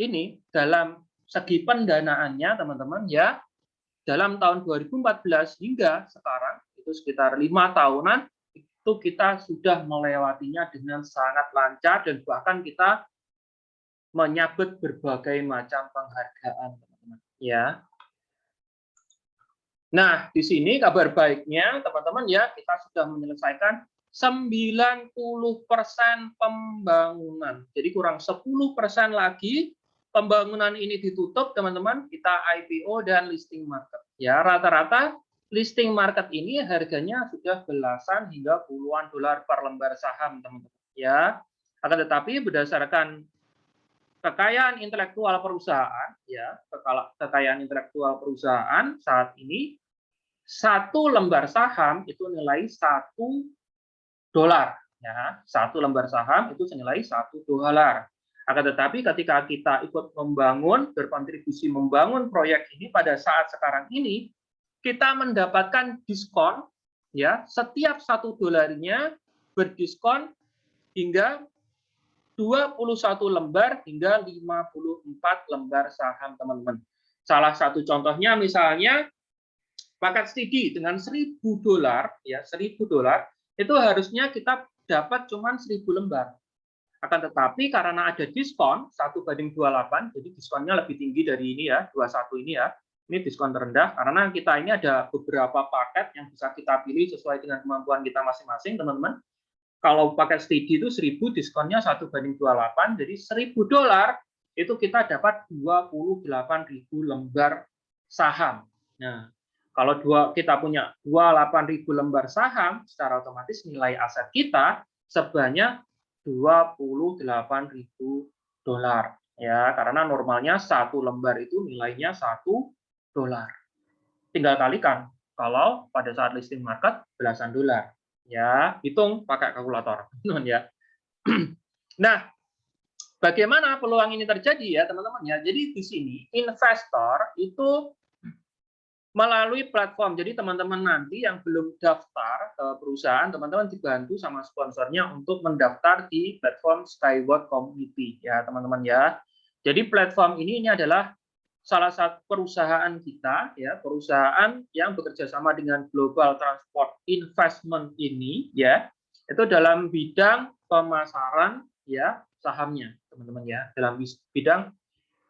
ini dalam segi pendanaannya, teman-teman ya, dalam tahun 2014 hingga sekarang itu sekitar 5 tahunan itu kita sudah melewatinya dengan sangat lancar dan bahkan kita menyabet berbagai macam penghargaan, teman-teman ya. Nah, di sini kabar baiknya, teman-teman ya, kita sudah menyelesaikan 90% pembangunan. Jadi kurang 10% lagi pembangunan ini ditutup, teman-teman, kita IPO dan listing market. Ya, rata-rata listing market ini harganya sudah belasan hingga puluhan dolar per lembar saham, teman-teman. Ya, akan tetapi berdasarkan kekayaan intelektual perusahaan, ya, kekayaan intelektual perusahaan saat ini, satu lembar saham itu nilai $1, ya, satu lembar saham itu senilai $1. Akan tetapi ketika kita ikut membangun, berkontribusi membangun proyek ini pada saat sekarang ini, kita mendapatkan diskon, ya, setiap $1-nya berdiskon hingga 21 lembar hingga 54 lembar saham, teman-teman. Salah satu contohnya misalnya paket steady dengan $1.000 ya, $1.000 itu harusnya kita dapat cuma 1.000 lembar. Akan tetapi karena ada diskon 1:28, jadi diskonnya lebih tinggi dari ini ya, 21 ini ya. Ini diskon terendah karena kita ini ada beberapa paket yang bisa kita pilih sesuai dengan kemampuan kita masing-masing, teman-teman. Kalau paket steady itu 1.000, diskonnya 1:28, jadi $1.000 itu kita dapat 28.000 lembar saham. Nah, kalau kita punya 28.000 lembar saham, secara otomatis nilai aset kita sebanyak $28.000 ya, karena normalnya satu lembar itu nilainya $1. Tinggal kalikan kalau pada saat listing market belasan dolar ya, hitung pakai kalkulator ya. Nah, bagaimana peluang ini terjadi ya teman-teman ya. Jadi di sini investor itu melalui platform. Jadi teman-teman nanti yang belum daftar ke perusahaan, teman-teman dibantu sama sponsornya untuk mendaftar di platform Skyward Community ya teman-teman ya. Jadi platform ini adalah salah satu perusahaan kita ya, perusahaan yang bekerja sama dengan Global Transport Investment ini ya. Itu dalam bidang pemasaran ya sahamnya teman-teman ya, dalam bidang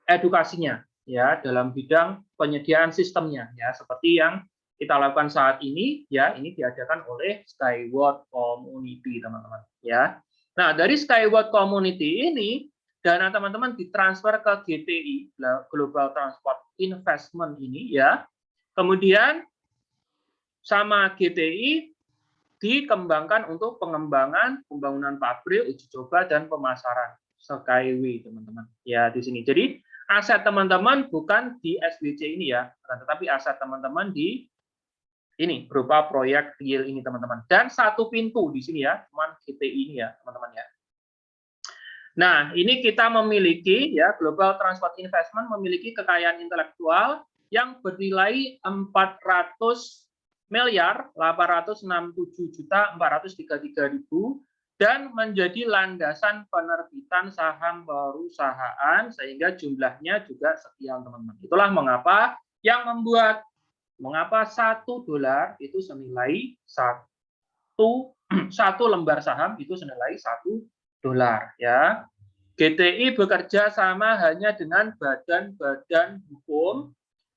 edukasinya ya, dalam bidang penyediaan sistemnya ya, seperti yang kita lakukan saat ini ya, ini diadakan oleh Skyward Community teman-teman ya. Nah, dari Skyward Community ini dana teman-teman ditransfer ke GTI, Global Transport Investment ini ya. Kemudian sama GTI dikembangkan untuk pengembangan pembangunan pabrik, uji coba dan pemasaran Skyway teman-teman. Ya di sini. Jadi aset teman-teman bukan di SBC ini ya, tetapi aset teman-teman di ini berupa proyek real ini teman-teman. Dan satu pintu di sini ya, cuman GTI ini ya teman-teman ya. Nah, ini kita memiliki ya, Global Transport Investment memiliki kekayaan intelektual yang bernilai 400.867.433.000 dan menjadi landasan penerbitan saham perusahaan sehingga jumlahnya juga sekian teman-teman. Itulah mengapa yang membuat mengapa $1 itu senilai satu lembar saham itu senilai $1 ya. GTI bekerja sama hanya dengan badan-badan hukum.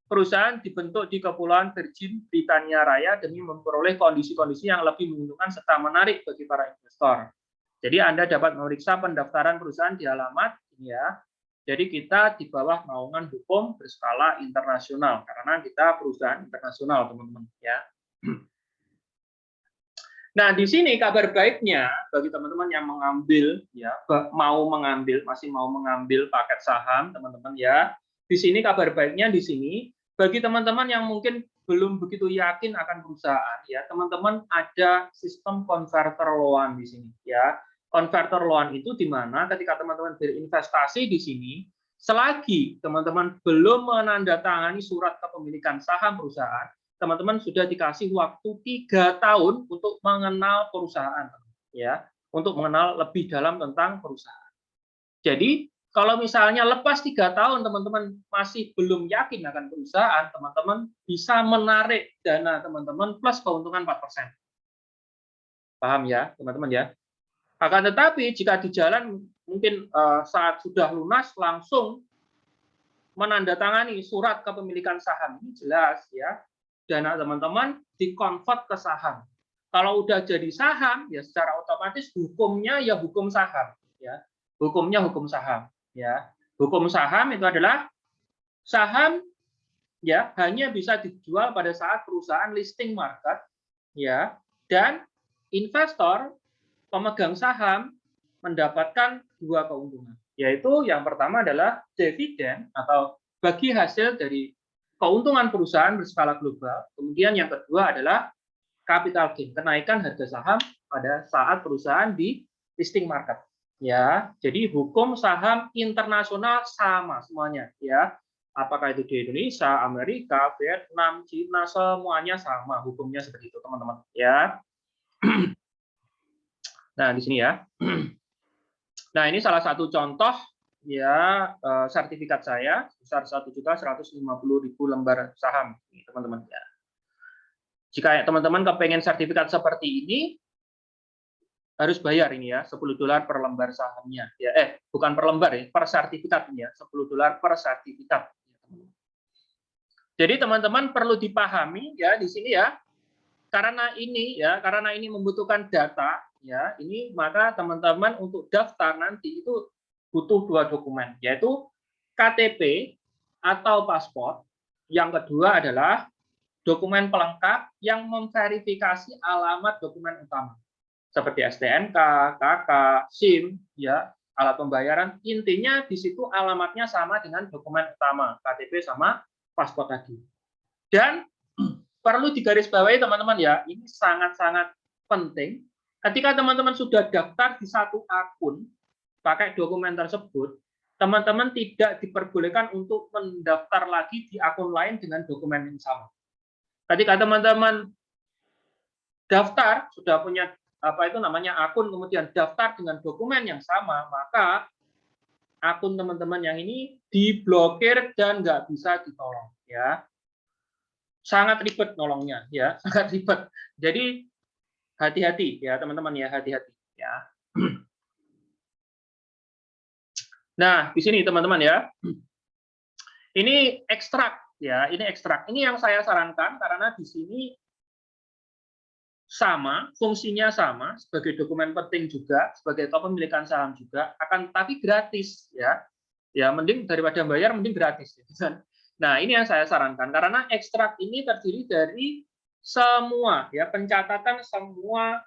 Perusahaan dibentuk di Kepulauan Virgin Britania Raya demi memperoleh kondisi-kondisi yang lebih menguntungkan serta menarik bagi para investor. Jadi Anda dapat memeriksa pendaftaran perusahaan di alamat ini ya. Jadi kita di bawah naungan hukum berskala internasional karena kita perusahaan internasional teman-teman ya. Nah, di sini kabar baiknya bagi teman-teman yang mengambil ya, masih mau mengambil paket saham, teman-teman ya. Di sini kabar baiknya di sini bagi teman-teman yang mungkin belum begitu yakin akan perusahaan ya, teman-teman ada sistem converter loan di sini ya. Converter loan itu di mana ketika teman-teman berinvestasi di sini, selagi teman-teman belum menandatangani surat kepemilikan saham perusahaan, teman-teman sudah dikasih waktu 3 tahun untuk mengenal perusahaan ya, untuk mengenal lebih dalam tentang perusahaan. Jadi kalau misalnya lepas 3 tahun teman-teman masih belum yakin akan perusahaan, teman-teman bisa menarik dana teman-teman plus keuntungan 4%. Paham ya teman-teman ya? Akan tetapi jika di jalan mungkin saat sudah lunas langsung menandatangani surat kepemilikan saham, ini jelas ya, dana teman-teman dikonvert ke saham. Kalau udah jadi saham, ya secara otomatis hukumnya ya hukum saham, ya. Hukumnya hukum saham, ya. Hukum saham itu adalah saham ya hanya bisa dijual pada saat perusahaan listing market, ya. Dan investor pemegang saham mendapatkan 2 keuntungan, yaitu yang pertama adalah dividen atau bagi hasil dari keuntungan perusahaan berskala global. Kemudian yang kedua adalah capital gain, kenaikan harga saham pada saat perusahaan di listing market. Ya, jadi hukum saham internasional sama semuanya. Ya, apakah itu di Indonesia, Amerika, Vietnam, Cina, semuanya sama hukumnya seperti itu, teman-teman. Ya. Nah, di sini ya. Nah, ini salah satu contoh ya sertifikat saya sebesar 1.150.000 lembar saham, teman-teman ya. Jika teman-teman kepengen sertifikat seperti ini, harus bayar ini ya, $10 per lembar sahamnya. Ya, bukan per lembar ya, per sertifikatnya, $10 per sertifikat. Jadi teman-teman perlu dipahami ya di sini ya, karena ini membutuhkan data ya, ini maka teman-teman untuk daftar nanti itu butuh 2 dokumen, yaitu KTP atau paspor. Yang kedua adalah dokumen pelengkap yang memverifikasi alamat dokumen utama seperti STNK, KK, SIM, ya, alat pembayaran. Intinya di situ alamatnya sama dengan dokumen utama, KTP sama paspor tadi. Dan perlu digarisbawahi teman-teman ya, ini sangat-sangat penting. Ketika teman-teman sudah daftar di satu akun pakai dokumen tersebut, teman-teman tidak diperbolehkan untuk mendaftar lagi di akun lain dengan dokumen yang sama. Ketika teman-teman daftar, sudah punya akun, kemudian daftar dengan dokumen yang sama, maka akun teman-teman yang ini diblokir dan nggak bisa ditolong. Ya, sangat ribet nolongnya, ya, sangat ribet. Jadi hati-hati ya teman-teman ya, hati-hati ya. Nah, di sini teman-teman ya, ini ekstrak ya, ini ekstrak. Ini yang saya sarankan karena di sini sama, fungsinya sama, sebagai dokumen penting juga, sebagai kepemilikan saham juga, akan tapi gratis ya. Ya, mending daripada bayar, mending gratis. Nah, ini yang saya sarankan karena ekstrak ini terdiri dari semua ya, pencatatan semua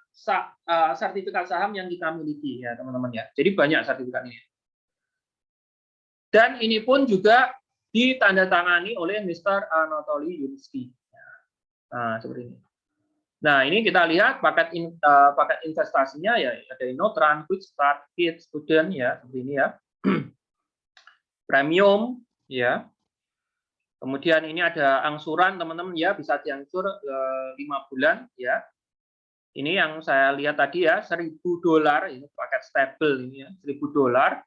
sertifikat saham yang kita miliki ya, teman-teman ya. Jadi banyak sertifikat ini. Dan ini pun juga ditandatangani oleh Mr. Anatoly Yunsky. Nah, seperti ini. Nah, ini kita lihat paket investasinya ya, ada Inotran, Quick Start, Kids, Student ya, seperti ini ya. Premium ya. Kemudian ini ada angsuran teman-teman ya, bisa diangsur 5 bulan ya. Ini yang saya lihat tadi ya, $1.000 ini paket stable ini ya, $1.000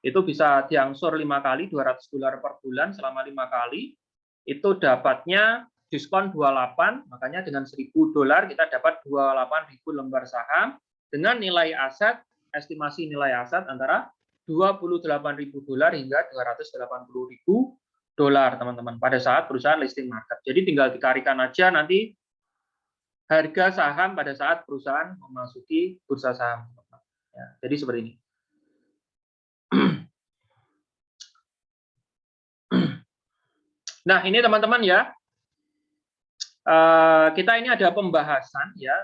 itu bisa diangsur 5 kali, $200 per bulan selama 5 kali. Itu dapatnya diskon 28, makanya dengan $1.000 kita dapat 28.000 lembar saham dengan nilai aset, estimasi nilai aset antara $28.000 hingga $280.000 teman-teman pada saat perusahaan listing market. Jadi tinggal dikarikan aja nanti harga saham pada saat perusahaan memasuki bursa saham. Ya, jadi seperti ini. Nah, ini teman-teman ya, kita ini ada pembahasan ya,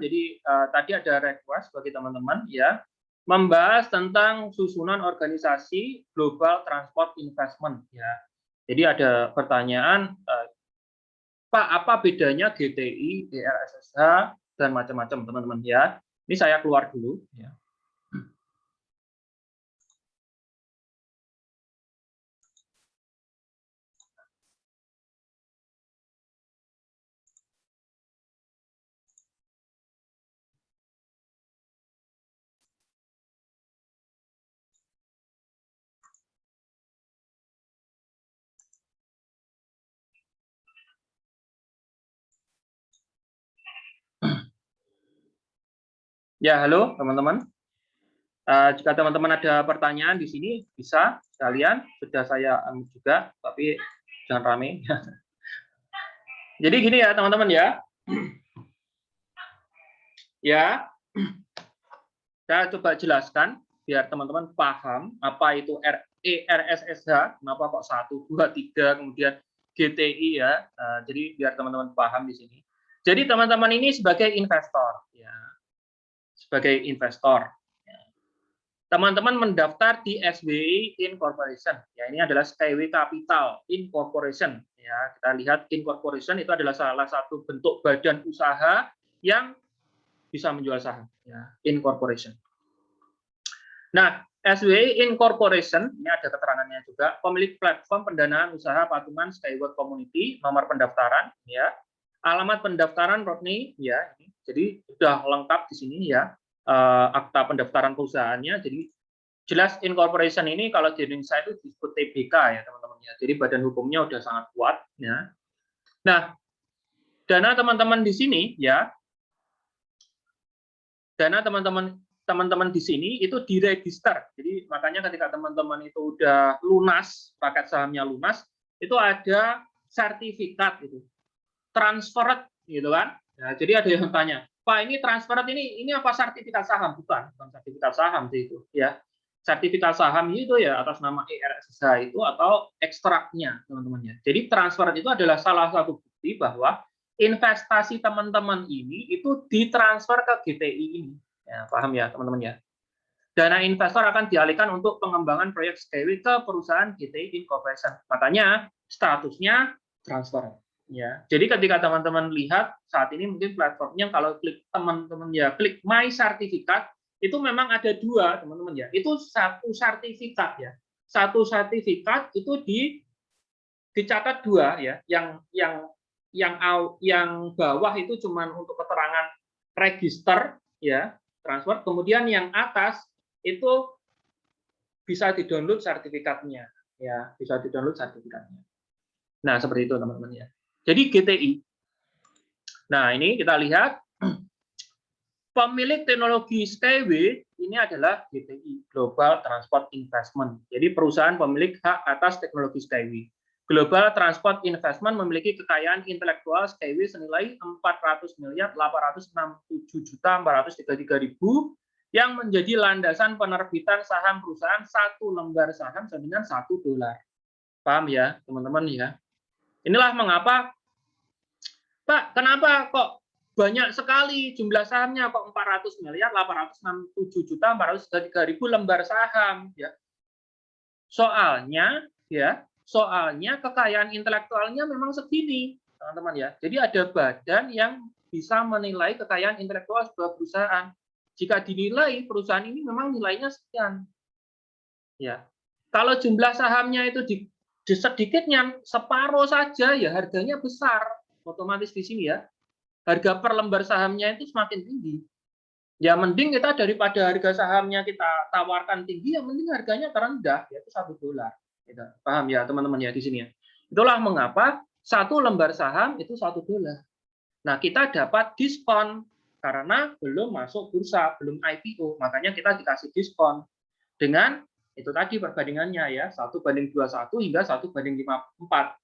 Jadi tadi ada request bagi teman-teman ya, membahas tentang susunan organisasi Global Transport Investment ya. Jadi ada pertanyaan, Pak, apa bedanya GTI, DRSSH dan macam-macam teman-teman ya. Ini saya keluar dulu ya. Ya, halo teman-teman. Jika teman-teman ada pertanyaan di sini, bisa sekalian, sudah saya ambil juga, tapi jangan rame. Jadi gini ya teman-teman ya. Ya, saya coba jelaskan biar teman-teman paham apa itu RSSH, kenapa kok 1, 2, 3, kemudian GTI ya. Jadi biar teman-teman paham di sini. Jadi teman-teman ini sebagai investor ya. Sebagai investor. Teman-teman mendaftar di SBI Incorporation. Ya, ini adalah Skyway Capital Incorporation. Ya, kita lihat Incorporation itu adalah salah satu bentuk badan usaha yang bisa menjual saham. Ya, Incorporation. Nah, SBI Incorporation, ini ada keterangannya juga, pemilik platform pendanaan usaha patungan Skyward Community, nomor pendaftaran, ya, alamat pendaftaran Rodney, ya, jadi sudah lengkap di sini ya, akta pendaftaran perusahaannya, jadi jelas incorporation ini kalau di Indonesia itu disebut TBK ya teman-teman ya. Jadi badan hukumnya udah sangat kuat ya. Nah, dana teman-teman di sini ya, dana teman-teman di sini itu diregister. Jadi makanya ketika teman-teman itu udah lunas, paket sahamnya lunas, itu ada sertifikat itu, transferred gitu kan. Nah, jadi ada yang tanya, Pak ini transferred ini apa sertifikat saham? Bukan sertifikat saham sih itu ya. Sertifikat saham itu ya atas nama ERSH itu atau ekstraknya teman-teman ya. Jadi transferred itu adalah salah satu bukti bahwa investasi teman-teman ini itu ditransfer ke GTI ini. Ya, paham ya teman-teman ya. Dana investor akan dialihkan untuk pengembangan proyek SKW ke perusahaan GTI Incorporation. Makanya statusnya transfer. Ya, jadi ketika teman-teman lihat saat ini mungkin platformnya kalau klik teman-teman ya klik My Sertifikat itu memang ada dua teman-teman ya. Itu satu sertifikat ya. Satu sertifikat itu dicatat dua ya. Yang bawah itu cuma untuk keterangan register ya transfer, kemudian yang atas itu bisa di-download sertifikatnya ya, bisa di-download sertifikatnya. Nah, seperti itu teman-teman ya. Jadi GTI. Nah, ini kita lihat pemilik teknologi Skyway ini adalah GTI, Global Transport Investment. Jadi perusahaan pemilik hak atas teknologi Skyway. Global Transport Investment memiliki kekayaan intelektual Skyway senilai 400.867.433.000 yang menjadi landasan penerbitan saham perusahaan satu lembar saham dengan $1. Paham ya, teman-teman ya? Inilah mengapa, Pak, kenapa kok banyak sekali jumlah sahamnya kok 400.867.433.000 lembar saham ya. Soalnya kekayaan intelektualnya memang segini, teman-teman ya. Jadi ada badan yang bisa menilai kekayaan intelektual sebuah perusahaan. Jika dinilai perusahaan ini memang nilainya sekian. Ya. Kalau jumlah sahamnya itu sedikitnya separuh saja ya harganya besar, otomatis di sini ya. Harga per lembar sahamnya itu semakin tinggi. Ya mending kita daripada harga sahamnya kita tawarkan tinggi, yang mending harganya terendah, yaitu $1. Gitu. Paham ya teman-teman ya di sini ya. Itulah mengapa satu lembar saham itu $1. Nah kita dapat diskon karena belum masuk bursa, belum IPO, makanya kita dikasih diskon dengan itu tadi perbandingannya ya 1:21 hingga 1:54.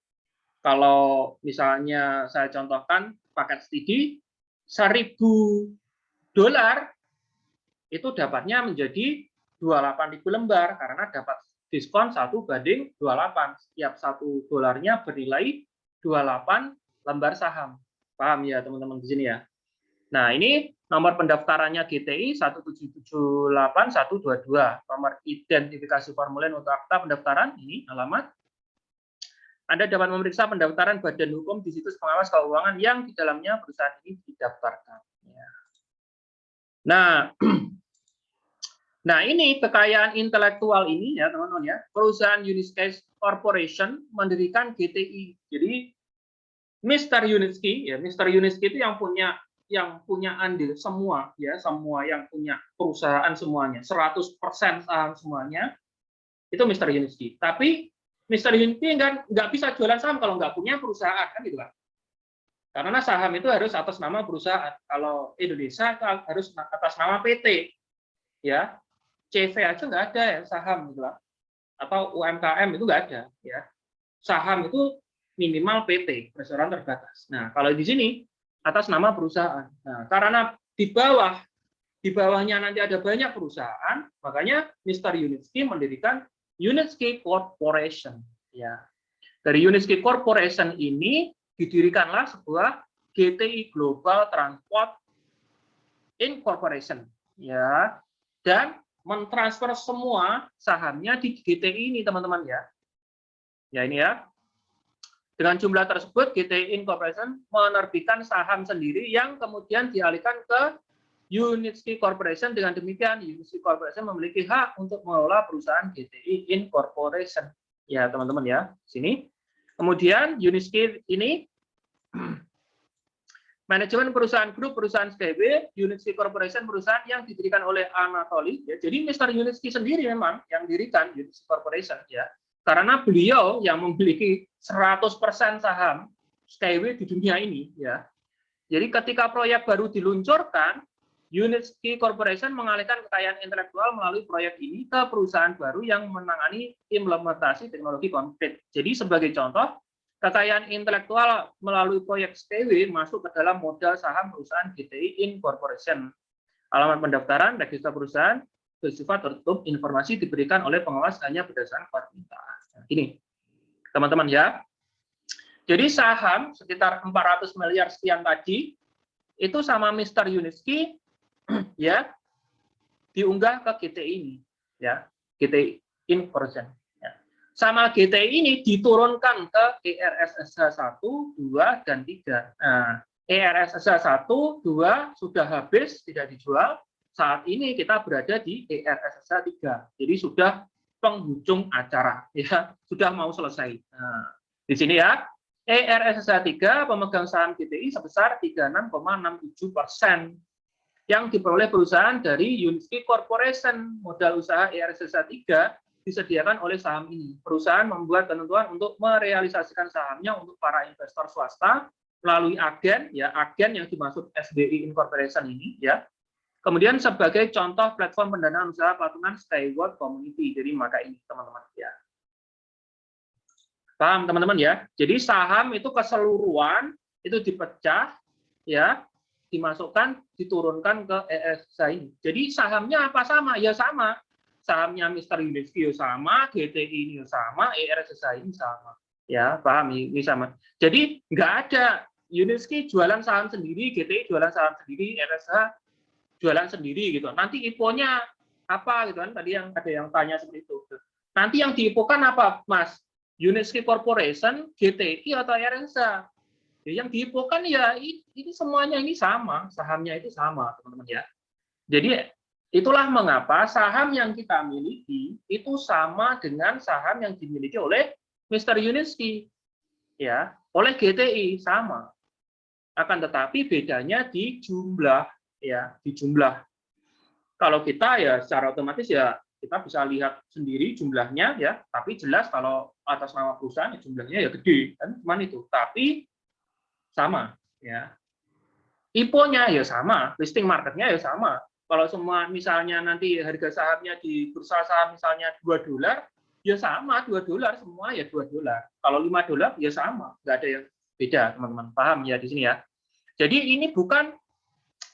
Kalau misalnya saya contohkan paket studi $1.000 itu dapatnya menjadi 28.000 lembar karena dapat diskon 1:28. Setiap $1 bernilai 28 lembar saham. Paham ya teman-teman di sini ya. Nah, ini nomor pendaftarannya GTI 1778122. Nomor identifikasi formulir untuk akta pendaftaran ini alamat. Anda dapat memeriksa pendaftaran badan hukum di situs pengawas keuangan yang di dalamnya perusahaan ini didaftarkan. Nah, ini kekayaan intelektual ini ya teman-teman ya. Perusahaan Uniscase Corporation mendirikan GTI. Jadi Mr. Unitsky ya, Mr. Unitsky itu yang punya andil semua ya, semua yang punya perusahaan semuanya, 100% saham semuanya itu Mr. Unitsky. Tapi Mr. Unitsky nggak bisa jualan saham kalau nggak punya perusahaan kan gitu kan. Karena saham itu harus atas nama perusahaan. Kalau Indonesia harus atas nama PT. Ya. CV aja nggak ada ya saham gitu lah. Atau UMKM itu nggak ada ya. Saham itu minimal PT, perseroan terbatas. Nah, kalau di sini atas nama perusahaan. Nah, karena di bawahnya nanti ada banyak perusahaan, makanya Mr. Unitsky mendirikan Unitsky Corporation. Ya. Dari Unitsky Corporation ini didirikanlah sebuah GTI Global Transport Incorporation. Ya. Dan mentransfer semua sahamnya di GTI ini, teman-teman ya. Ya, ini ya. Dengan jumlah tersebut, GTI Incorporation menerbitkan saham sendiri yang kemudian dialihkan ke Unitsky Corporation. Dengan demikian, Unitsky Corporation memiliki hak untuk mengelola perusahaan GTI Incorporation. Ya, teman-teman ya, sini. Kemudian Unitsky ini Manajemen perusahaan grup, perusahaan Skyway, Unitsky Corporation, perusahaan yang didirikan oleh Anatoly. Ya. Jadi Mr. Unitsky sendiri memang yang dirikan Unitsky Corporation, ya. Karena beliau yang memiliki 100% saham Skyway di dunia ini, ya. Jadi ketika proyek baru diluncurkan, Unitsky Corporation mengalihkan kekayaan intelektual melalui proyek ini ke perusahaan baru yang menangani implementasi teknologi konkret. Jadi sebagai contoh, kekayaan intelektual melalui proyek Skyway masuk ke dalam modal saham perusahaan GTI Incorporation. Alamat pendaftaran, register perusahaan, bersifat tertutup, informasi diberikan oleh pengawas hanya berdasarkan permintaan. Nah, ini, teman-teman ya. Jadi saham sekitar 400 miliar sekian tadi, itu sama Mr. Unitsky, ya, diunggah ke GTI ini, ya, GTI Incorporation. Sama GTI ini diturunkan ke ERSSH 1, 2, dan 3. Nah, ERSSH 1, 2 sudah habis, tidak dijual. Saat ini kita berada di ERSSH 3. Jadi sudah penghujung acara, ya, sudah mau selesai. Nah, di sini ya, ERSSH 3 pemegang saham GTI sebesar 36,67% yang diperoleh perusahaan dari Unitsky Corporation. Modal usaha ERSSH 3 disediakan oleh saham ini. Perusahaan membuat ketentuan untuk merealisasikan sahamnya untuk para investor swasta melalui agen, ya, agen yang dimaksud SBI Incorporation ini, ya. Kemudian sebagai contoh platform pendanaan usaha patungan Skyward Community. Jadi maka ini teman-teman, ya. Paham teman-teman ya? Jadi saham itu keseluruhan itu dipecah, ya, dimasukkan, diturunkan ke ERSSH ini. Jadi sahamnya apa sama? Ya sama. Sahamnya Mr. Unitsky sama, GTI ini sama, ERSSH ini sama. Ya, paham ini sama. Jadi nggak ada Unitsky jualan saham sendiri, GTI jualan saham sendiri, ERSSH jualan sendiri gitu. Nanti IPO-nya apa gitu kan? Tadi yang ada yang tanya seperti itu. Nanti yang di-IPO-kan apa, Mas? Unitsky Corporation, GTI atau ERSSH? Yang di-IPO-kan ya ini semuanya ini sama, sahamnya itu sama, teman-teman ya. Jadi itulah mengapa saham yang kita miliki itu sama dengan saham yang dimiliki oleh Mr. Unitsky, ya, oleh GTI sama. Akan tetapi bedanya di jumlah, ya, di jumlah. Kalau kita ya secara otomatis ya kita bisa lihat sendiri jumlahnya, ya, tapi jelas kalau atas nama perusahaan ya jumlahnya ya gede, kan cuman itu. Tapi sama, ya. IPO-nya ya sama, listing marketnya ya sama. Kalau semua misalnya nanti harga sahamnya di bursa saham misalnya $2, ya sama $2 semua ya $2. Kalau $5 ya sama, nggak ada yang beda, teman-teman. Paham ya di sini ya. Jadi ini bukan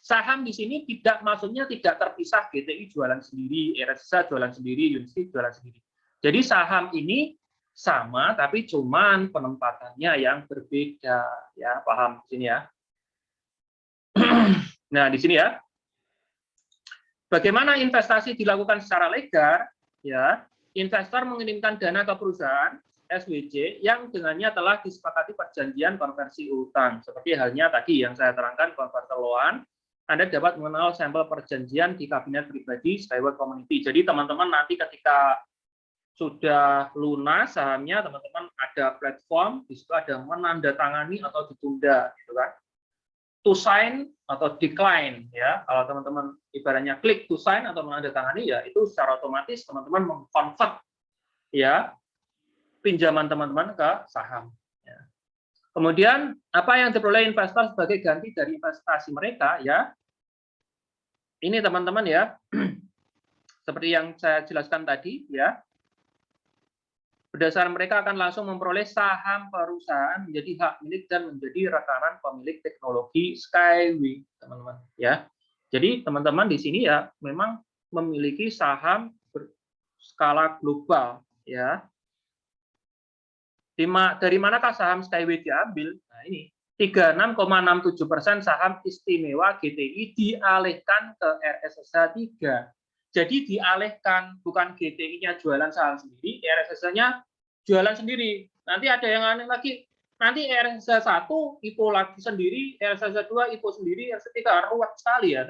saham di sini tidak maksudnya tidak terpisah GTI jualan sendiri, ERSSH jualan sendiri, Unitsky jualan sendiri. Jadi saham ini sama tapi cuman penempatannya yang berbeda, ya, paham di sini ya. Nah, di sini ya. Bagaimana investasi dilakukan secara legal? Ya, investor mengirimkan dana ke perusahaan SWJ yang dengannya telah disepakati perjanjian konversi utang. Seperti halnya tadi yang saya terangkan konverter loan, Anda dapat mengenal sampel perjanjian di kabinet pribadi Skyward Community. Jadi teman-teman nanti ketika sudah lunas sahamnya, teman-teman ada platform, di situ ada menandatangani atau ditunda, gitu kan? To sign atau decline, ya. Kalau teman-teman ibaratnya klik to sign atau menandatangani, ya itu secara otomatis teman-teman mengkonvert, ya, pinjaman teman-teman ke saham. Ya. Kemudian apa yang diperoleh investor sebagai ganti dari investasi mereka, ya? Ini teman-teman ya, seperti yang saya jelaskan tadi, ya. Berdasarkan mereka akan langsung memperoleh saham perusahaan menjadi hak milik dan menjadi rekanan pemilik teknologi Skyway, teman-teman, ya. Jadi teman-teman di sini ya memang memiliki saham berskala global, ya. Dari manakah saham Skyway diambil? Nah, ini 36,67% saham istimewa GTI dialihkan ke ERSSH 3. Jadi dialihkan, bukan GTI-nya jualan saham sendiri, ERSSH-nya jualan sendiri. Nanti ada yang aneh lagi, nanti ERSSH 1 IPO lagi sendiri, ERSSH 2 IPO sendiri, ERSSH 3 ruwet sekali ya.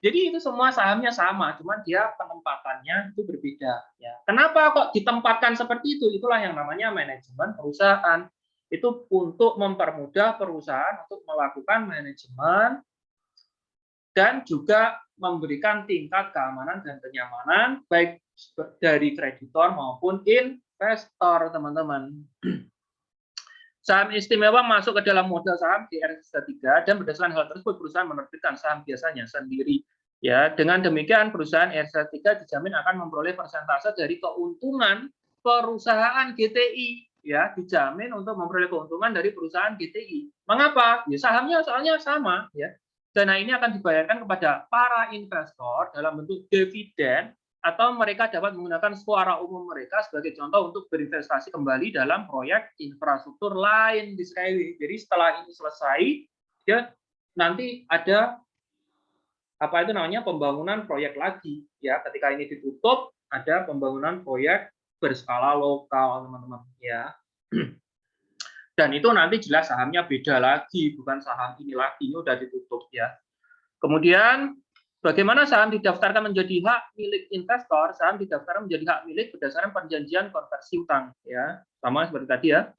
Jadi itu semua sahamnya sama, cuman dia penempatannya itu berbeda. Ya. Kenapa kok ditempatkan seperti itu? Itulah yang namanya manajemen perusahaan. itu untuk mempermudah perusahaan untuk melakukan manajemen dan juga memberikan tingkat keamanan dan kenyamanan baik dari kreditor maupun investor, teman-teman. Saham istimewa masuk ke dalam modal saham di RSUSA 3 dan berdasarkan hal tersebut perusahaan menerbitkan saham biasanya sendiri. Ya, dengan demikian perusahaan RSUSA 3 dijamin akan memperoleh persentase dari keuntungan perusahaan GTI. Ya, dijamin untuk memperoleh keuntungan dari perusahaan GTI. Mengapa? Ya, sahamnya soalnya sama. Ya, dana ini akan dibayarkan kepada para investor dalam bentuk dividen atau mereka dapat menggunakan suara umum mereka sebagai contoh untuk berinvestasi kembali dalam proyek infrastruktur lain di Skyway. Jadi setelah ini selesai, ya nanti ada apa itu namanya pembangunan proyek lagi. Ya, ketika ini ditutup, ada pembangunan proyek berskala lokal, teman-teman. Ya. Dan itu nanti jelas sahamnya beda lagi, bukan saham ini lagi, ini udah ditutup ya. Kemudian bagaimana saham didaftarkan menjadi hak milik investor? Saham didaftarkan menjadi hak milik berdasarkan perjanjian konversi utang, ya, sama seperti tadi ya.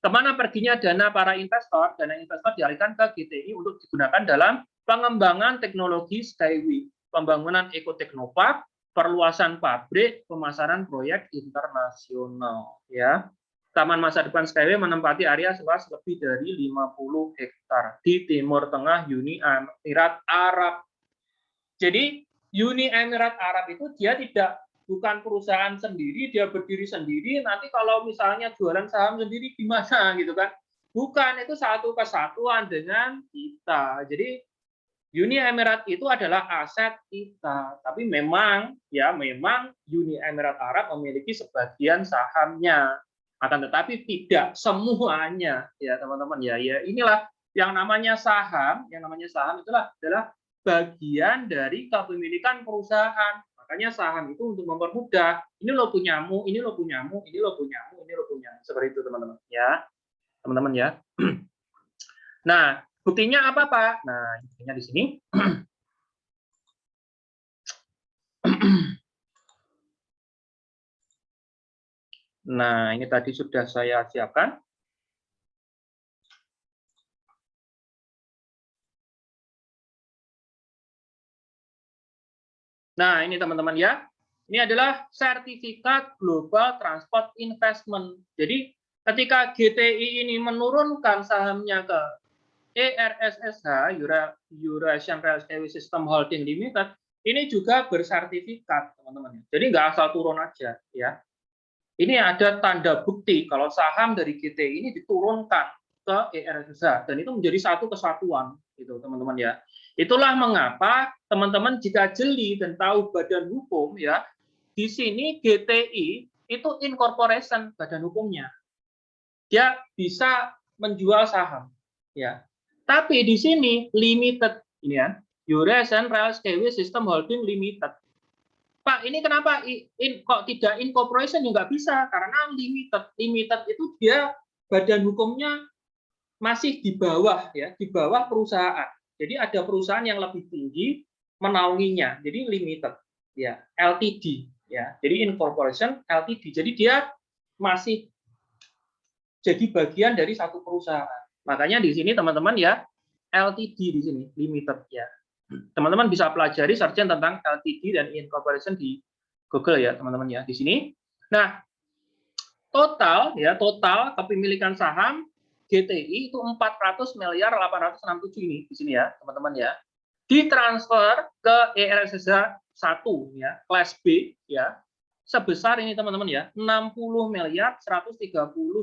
Kemana perginya dana para investor? Dana investor dialihkan ke GTI untuk digunakan dalam pengembangan teknologi Skyway, pembangunan ekoteknopark, perluasan pabrik, pemasaran proyek internasional, ya. Taman Masa Depan Skyway menempati area seluas lebih dari 50 hektar di Timur Tengah Uni Emirat Arab. Jadi Uni Emirat Arab itu dia bukan perusahaan sendiri, dia berdiri sendiri, nanti kalau misalnya jualan saham sendiri gimana gitu kan. Bukan, itu satu kesatuan dengan kita. Jadi Uni Emirat itu adalah aset kita, tapi memang Uni Emirat Arab memiliki sebagian sahamnya, akan tetapi tidak semuanya, ya teman-teman ya. Ya inilah yang namanya saham itulah adalah bagian dari kepemilikan perusahaan. Makanya saham itu untuk mempermudah, ini lo punyamu, ini lo punyamu, ini lo punyamu, ini lo punyamu, seperti itu teman-teman ya, teman-teman ya. Nah, buktinya apa Pak? Nah, buktinya di sini. Nah, ini tadi sudah saya siapkan. Nah, ini teman-teman ya. Ini adalah sertifikat Global Transport Investment. Jadi, ketika GTI ini menurunkan sahamnya ke ERSSH, Eurasian Rail Skyway System Holding Limited, ini juga bersertifikat, teman-teman. Jadi, nggak asal turun aja, ya. Ini ada tanda bukti kalau saham dari GTI ini diturunkan ke ERSSH, dan itu menjadi satu kesatuan, gitu, teman-teman ya. Itulah mengapa teman-teman jika jeli dan tahu badan hukum ya, di sini GTI itu incorporation badan hukumnya. Dia bisa menjual saham ya. Tapi di sini limited ini ya, Eurasian Rail Skyway System Holding Limited. Pak, ini kenapa kok tidak incorporation juga bisa? Karena limited. Limited itu dia badan hukumnya masih di bawah ya, di bawah perusahaan. Jadi ada perusahaan yang lebih tinggi menaunginya. Jadi limited ya, LTD ya. Jadi incorporation LTD. Jadi dia masih jadi bagian dari satu perusahaan. Makanya di sini teman-teman ya, LTD di sini limited ya. Teman-teman bisa pelajari search tentang LTD dan incorporation di Google ya, teman-teman ya di sini. Nah, total kepemilikan saham GTI itu 400 miliar 867 ini di sini ya, teman-teman ya. Ditransfer ke ERSSH 1 ya, kelas B ya. Sebesar ini teman-teman ya, 60 miliar 130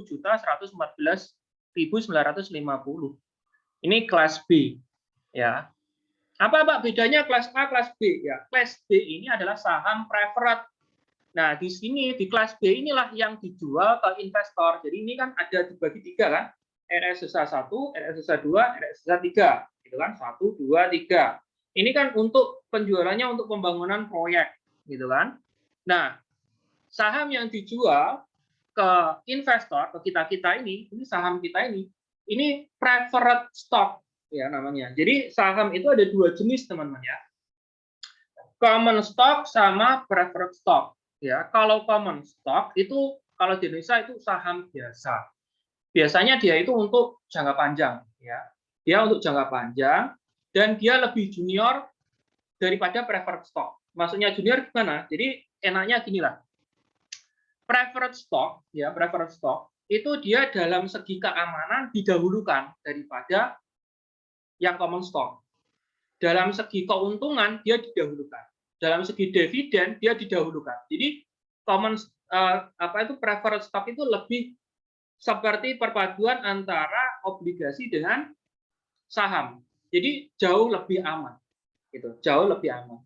juta 114.950. Ini kelas B ya. Apa Pak bedanya kelas A, kelas B? Ya, kelas B ini adalah saham preferred. Nah, di sini di kelas B inilah yang dijual ke investor. Jadi ini kan ada dibagi tiga kan? RSUSA 1, RSUSA 2, RSUSA 3. Gitu kan? 1, 2, 3. Ini kan untuk penjualannya untuk pembangunan proyek, gitu kan? Nah, saham yang dijual ke investor, ke kita-kita ini saham kita ini preferred stock ya namanya. Jadi saham itu ada dua jenis teman-teman ya. Common stock sama preferred stock ya. Kalau common stock itu kalau di Indonesia itu saham biasa. biasanya dia itu untuk jangka panjang, ya. Dia untuk jangka panjang dan dia lebih junior daripada preferred stock. Maksudnya junior gimana? Jadi enaknya ginilah. Preferred stock, ya, preferred stock itu dia dalam segi keamanan didahulukan daripada yang common stock. Dalam segi keuntungan dia didahulukan. Dalam segi dividen dia didahulukan. Jadi common preferred stock itu lebih seperti perpaduan antara obligasi dengan saham. Jadi jauh lebih aman. Gitu, jauh lebih aman.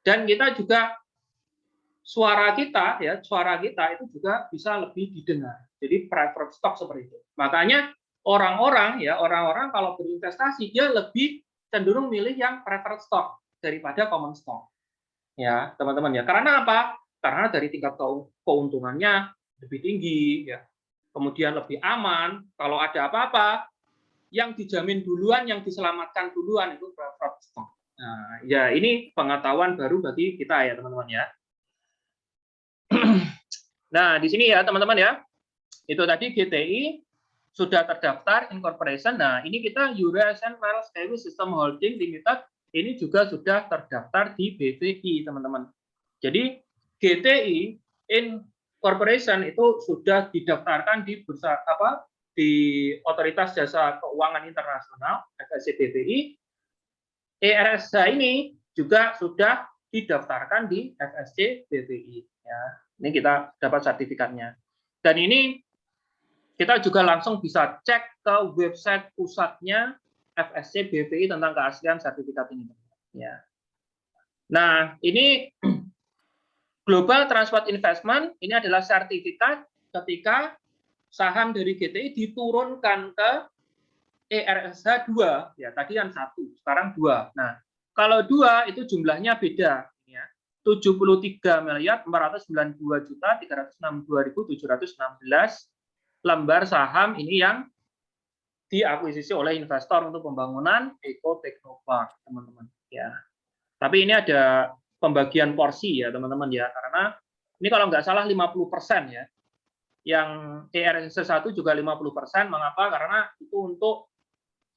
Dan kita juga suara kita itu juga bisa lebih didengar. Jadi preferred stock seperti itu. Makanya orang-orang kalau berinvestasi dia lebih cenderung milih yang preferred stock daripada common stock. Ya, teman-teman ya. Karena apa? Karena dari tingkat keuntungannya lebih tinggi ya. Kemudian lebih aman, kalau ada apa-apa yang dijamin duluan, yang diselamatkan duluan itu preferred stock. Nah, ya ini pengetahuan baru bagi kita ya, teman-teman ya. Nah, di sini ya, teman-teman ya. Itu tadi GTI sudah terdaftar incorporation. Nah, ini kita Eurasian Miles Heavy System Holding Limited ini juga sudah terdaftar di BVI, teman-teman. Jadi GTI Incorporation itu sudah didaftarkan di bursa di Otoritas Jasa Keuangan Internasional FSC BVI. ERSH ini juga sudah didaftarkan di FSC BVI. Ya, ini kita dapat sertifikatnya. Dan ini kita juga langsung bisa cek ke website pusatnya FSC BVI tentang keaslian sertifikat ini. Ya. Nah, ini Global Transport Investment ini adalah sertifikat ketika saham dari GTI diturunkan ke ERSH 2. Ya, tadi yang 1, sekarang 2. Nah, kalau 2 itu jumlahnya beda. Ya. 73.492.362.716 lembar saham ini yang diakuisisi oleh investor untuk pembangunan Eko Teknopark, teman-teman. Ya. Tapi ini ada pembagian porsi ya, teman-teman ya, karena ini kalau nggak salah 50% ya. Yang ERSH 1 juga 50%. Mengapa? Karena itu untuk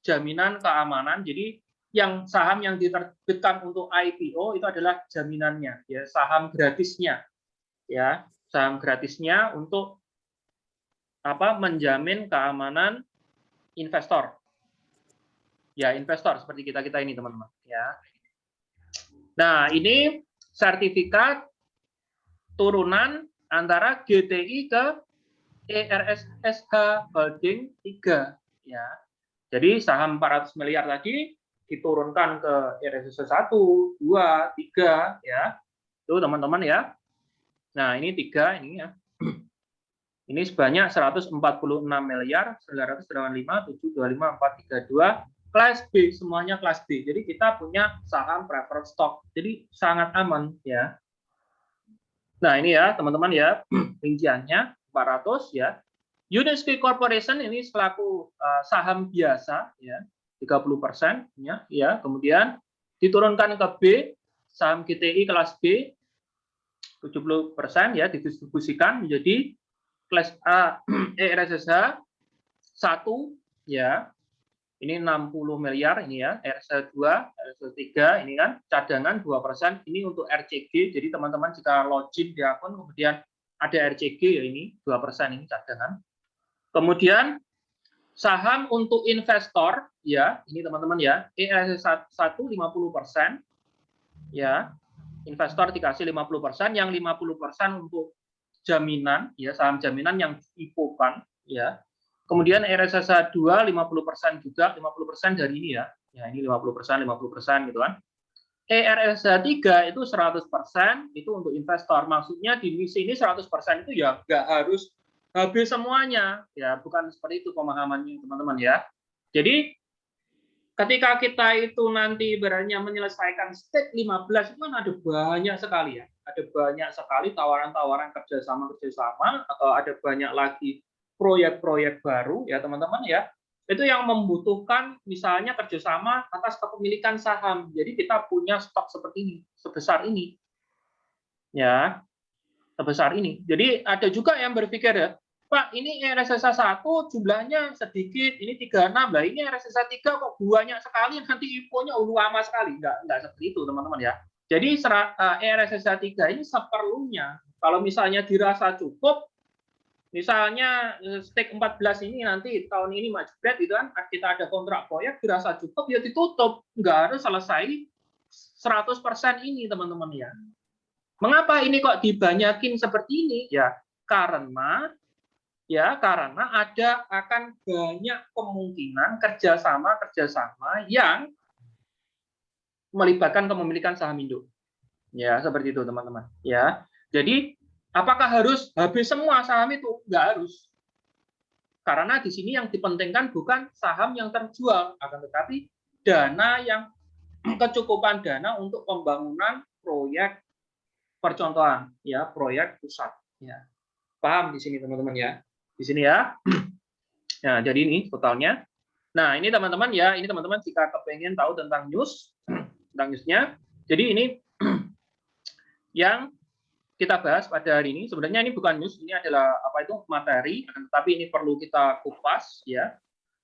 jaminan keamanan. Jadi yang saham yang diterbitkan untuk IPO itu adalah jaminannya, ya, saham gratisnya, ya, saham gratisnya untuk menjamin keamanan investor. Ya, investor seperti kita ini, teman-teman, ya. Nah, ini sertifikat turunan antara GTI ke ERSH Holding 3, ya. Jadi saham 400 miliar tadi diturunkan ke ERSH 1, 2, 3, ya. Itu, teman-teman ya. Nah, ini 3 ini ya. Ini sebanyak 146.985.725.432 kelas B, semuanya kelas B. Jadi kita punya saham preferred stock. Jadi sangat aman ya. Nah, ini ya, teman-teman ya, rinciannya 400 ya. Uniski Corporation ini selaku saham biasa ya, 30% ya. Kemudian diturunkan ke B, saham GTI kelas B 70% ya, didistribusikan menjadi kelas A ERSH 1 ya. Ini 60 miliar ini ya, ERSH 2, ERSH 3 ini kan cadangan 2%, ini untuk RCG. Jadi teman-teman jika login di akun kemudian ada RCG ya, ini 2% ini cadangan. Kemudian saham untuk investor ya, ini teman-teman ya, ERSH 1 50% ya. Investor dikasih 50%, yang 50% untuk jaminan ya, saham jaminan yang IPO-kan ya. Kemudian ERSH 2 50% juga, 50% dari ini ya. Ya, ini 50% gitu kan. ERSH 3 itu 100% itu untuk investor. Maksudnya di misi ini 100% itu ya nggak harus habis semuanya. Ya, bukan seperti itu pemahamannya, teman-teman ya. Jadi ketika kita itu nanti ibaratnya menyelesaikan stage 15 itu kan ada banyak sekali ya. Ada banyak sekali tawaran-tawaran kerjasama atau ada banyak lagi proyek-proyek baru ya, teman-teman ya. Itu yang membutuhkan misalnya kerjasama atas kepemilikan saham. Jadi kita punya stok seperti ini, sebesar ini. Ya, sebesar ini. Jadi ada juga yang berpikir ya, Pak, ini RSSA 1 jumlahnya sedikit, ini 36, lah ini RSSA 3 kok banyak sekali, nanti infonya lama sekali. Enggak seperti itu, teman-teman ya. Jadi RSSA 3 ini seperlunya. Kalau misalnya dirasa cukup, misalnya stake 14 ini nanti tahun ini majbret itu kan, kita ada kontrak proyek, dirasa cukup, ya ditutup. Enggak harus selesai 100% ini, teman-teman ya. Mengapa ini kok dibanyakin seperti ini? Ya, karena akan banyak kemungkinan kerjasama yang melibatkan kepemilikan saham induk. Ya, seperti itu teman-teman. Ya, jadi apakah harus habis semua saham itu? Nggak harus. Karena di sini yang dipentingkan bukan saham yang terjual, akan tetapi dana yang kecukupan dana untuk pembangunan proyek percontohan, ya, proyek pusat. Ya, paham di sini teman-teman ya? Di sini ya. Nah, jadi ini totalnya. Nah, ini teman-teman ya, ini teman-teman jika kepengen tahu tentang newsnya. Jadi ini yang kita bahas pada hari ini. Sebenarnya ini bukan news, ini adalah materi, tapi ini perlu kita kupas ya.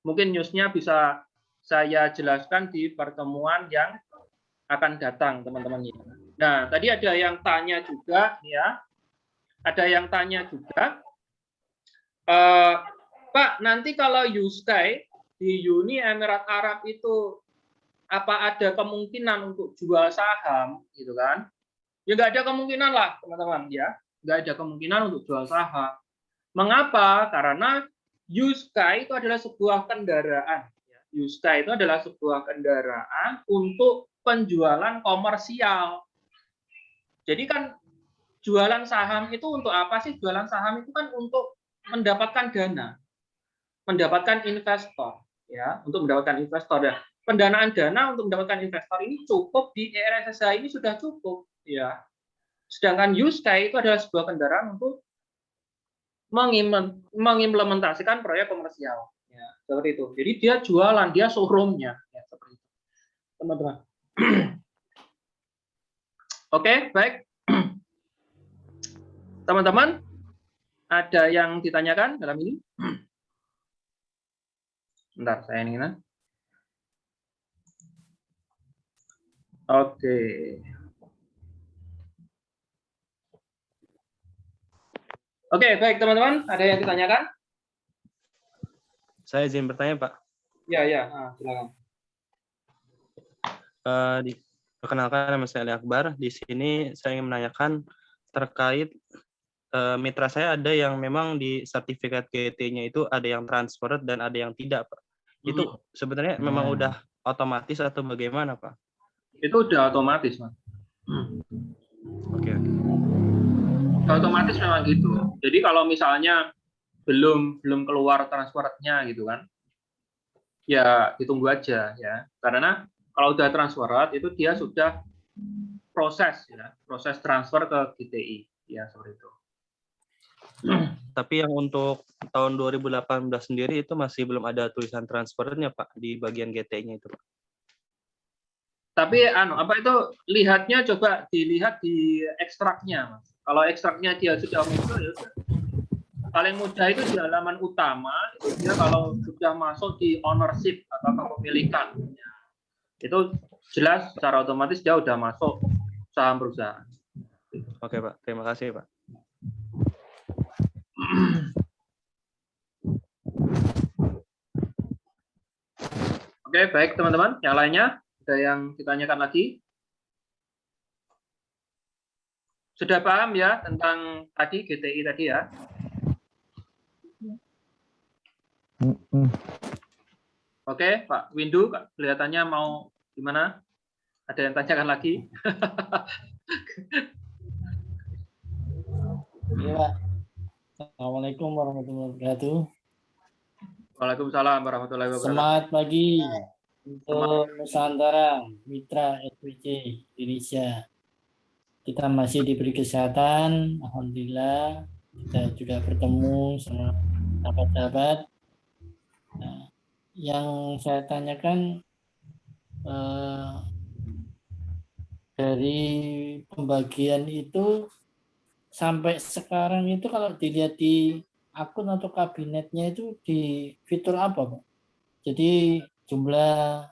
Mungkin newsnya bisa saya jelaskan di pertemuan yang akan datang, teman-teman. Nah, tadi ada yang tanya juga ya. Ada yang tanya juga, Pak, nanti kalau Yuskai di Uni Emirat Arab itu apa ada kemungkinan untuk jual saham, gitu kan? Ya nggak ada kemungkinan lah, teman-teman ya. Nggak ada kemungkinan untuk jual saham. Mengapa? Karena Yuskai itu adalah sebuah kendaraan. Yuskai itu adalah sebuah kendaraan untuk penjualan komersial. Jadi kan jualan saham itu untuk apa sih? Jualan saham itu kan untuk mendapatkan dana, mendapatkan investor, ya, untuk mendapatkan investor. Ya. Pendanaan dana untuk mendapatkan investor ini cukup di RSSA ini sudah cukup, ya. Sedangkan Yuskai itu adalah sebuah kendaraan untuk mengimplementasikan proyek komersial, ya, seperti itu. Jadi dia jualan, dia showroomnya, ya, seperti itu, teman-teman. Oke, baik, teman-teman. Ada yang ditanyakan dalam ini? Bentar, saya ini. Oke. Oke, baik teman-teman. Ada yang ditanyakan? Saya izin bertanya, Pak. Ya, silakan. Perkenalkan, nama saya Ali Akbar. Di sini saya ingin menanyakan terkait mitra saya ada yang memang di sertifikat GT-nya itu ada yang transfer dan ada yang tidak, Pak. Itu sebenarnya memang udah otomatis atau bagaimana, Pak? Itu udah otomatis, Mas. Oke. Otomatis memang gitu. Jadi kalau misalnya belum keluar transfernya gitu kan, ya ditunggu aja ya. Karena kalau udah transferat itu dia sudah proses transfer ke GTI ya, seperti itu. Tapi yang untuk tahun 2018 sendiri itu masih belum ada tulisan transfernya, Pak, di bagian GT-nya itu, Pak. Tapi itu lihatnya, coba dilihat di ekstraknya, Mas. Kalau ekstraknya dia sudah muncul, ya sudah. Paling mudah itu di halaman utama, itu dia kalau sudah masuk di ownership atau kepemilikan, itu jelas secara otomatis dia sudah masuk saham perusahaan. Oke, Pak. Terima kasih, Pak. Oke, baik teman-teman. Yang lainnya, ada yang ditanyakan lagi? Sudah paham ya tentang tadi GTI tadi ya? Oke, Pak Windu, kelihatannya mau gimana? Ada yang tanyakan lagi? Iya, Assalamualaikum warahmatullahi wabarakatuh. Waalaikumsalam warahmatullahi wabarakatuh. Semangat pagi untuk Nusantara, Mitra SPC Indonesia. Kita masih diberi kesehatan, alhamdulillah. Kita juga bertemu sama sahabat-sahabat. Nah, yang saya tanyakan dari pembagian itu sampai sekarang itu kalau dilihat di akun atau kabinetnya itu di fitur apa, Pak? Jadi jumlah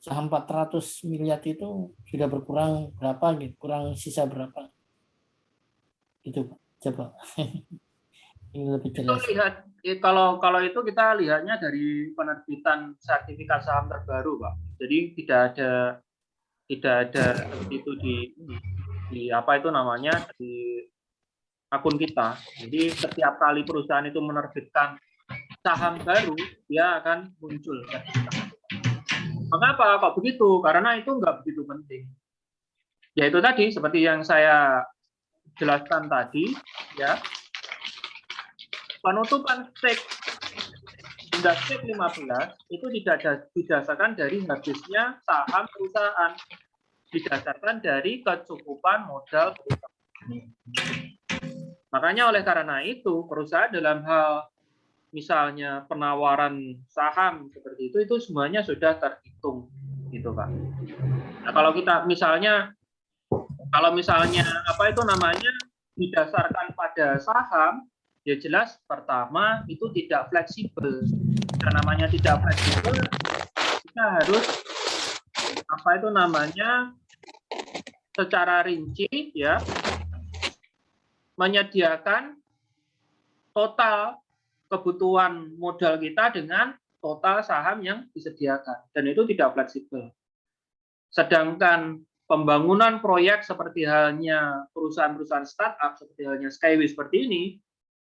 saham 400 miliar itu sudah berkurang berapa gitu, kurang sisa berapa? Gitu, Pak. Coba. Ini lebih jelas. Lihat kalau itu kita lihatnya dari penerbitan sertifikat saham terbaru, Pak. Jadi tidak ada itu di apa itu namanya di akun kita. Jadi setiap kali perusahaan itu menerbitkan saham baru, dia akan muncul. Mengapa kok begitu? Karena itu nggak begitu penting. Ya itu tadi seperti yang saya jelaskan tadi, ya. Penutupan stake hingga stake 15 itu tidak didasarkan dari habisnya saham perusahaan, didasarkan dari kecukupan modal perusahaan. Makanya oleh karena itu perusahaan dalam hal misalnya penawaran saham seperti itu semuanya sudah terhitung gitu, Pak. Nah, kalau kita misalnya apa itu namanya didasarkan pada saham, ya jelas pertama itu tidak fleksibel. Yang namanya tidak fleksibel, kita harus apa itu namanya secara rinci ya menyediakan total kebutuhan modal kita dengan total saham yang disediakan, dan itu tidak fleksibel. Sedangkan pembangunan proyek seperti halnya perusahaan-perusahaan startup seperti halnya Skyway seperti ini,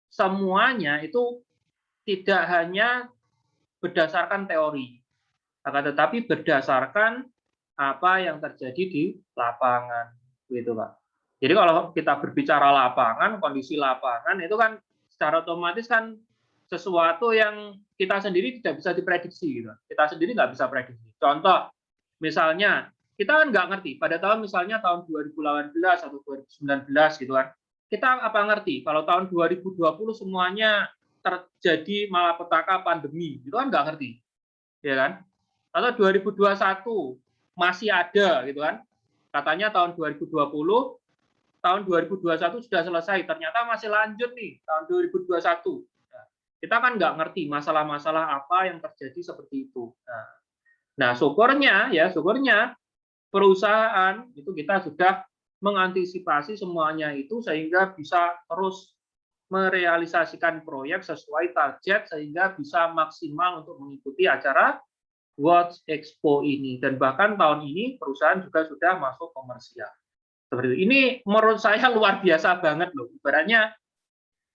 semuanya itu tidak hanya berdasarkan teori, akan tetapi berdasarkan apa yang terjadi di lapangan, gitu, Pak. Jadi kalau kita berbicara lapangan, kondisi lapangan itu kan secara otomatis kan sesuatu yang kita sendiri tidak bisa diprediksi, gitu. Kita sendiri nggak bisa prediksi. Contoh, misalnya kita kan nggak ngerti pada tahun misalnya tahun 2018 atau 2019 gitu kan. Kita apa ngerti kalau tahun 2020 semuanya terjadi malapetaka pandemi, itu kan nggak ngerti, ya kan? Atau 2021 masih ada gitu kan? Katanya tahun 2020, tahun 2021 sudah selesai, ternyata masih lanjut nih tahun 2021. Nah, kita kan nggak ngerti masalah-masalah apa yang terjadi seperti itu. Nah, syukurnya perusahaan itu kita sudah mengantisipasi semuanya itu sehingga bisa terus merealisasikan proyek sesuai target sehingga bisa maksimal untuk mengikuti acara World Expo ini, dan bahkan tahun ini perusahaan juga sudah masuk komersial. Seperti itu. Ini menurut saya luar biasa banget loh. Ibaratnya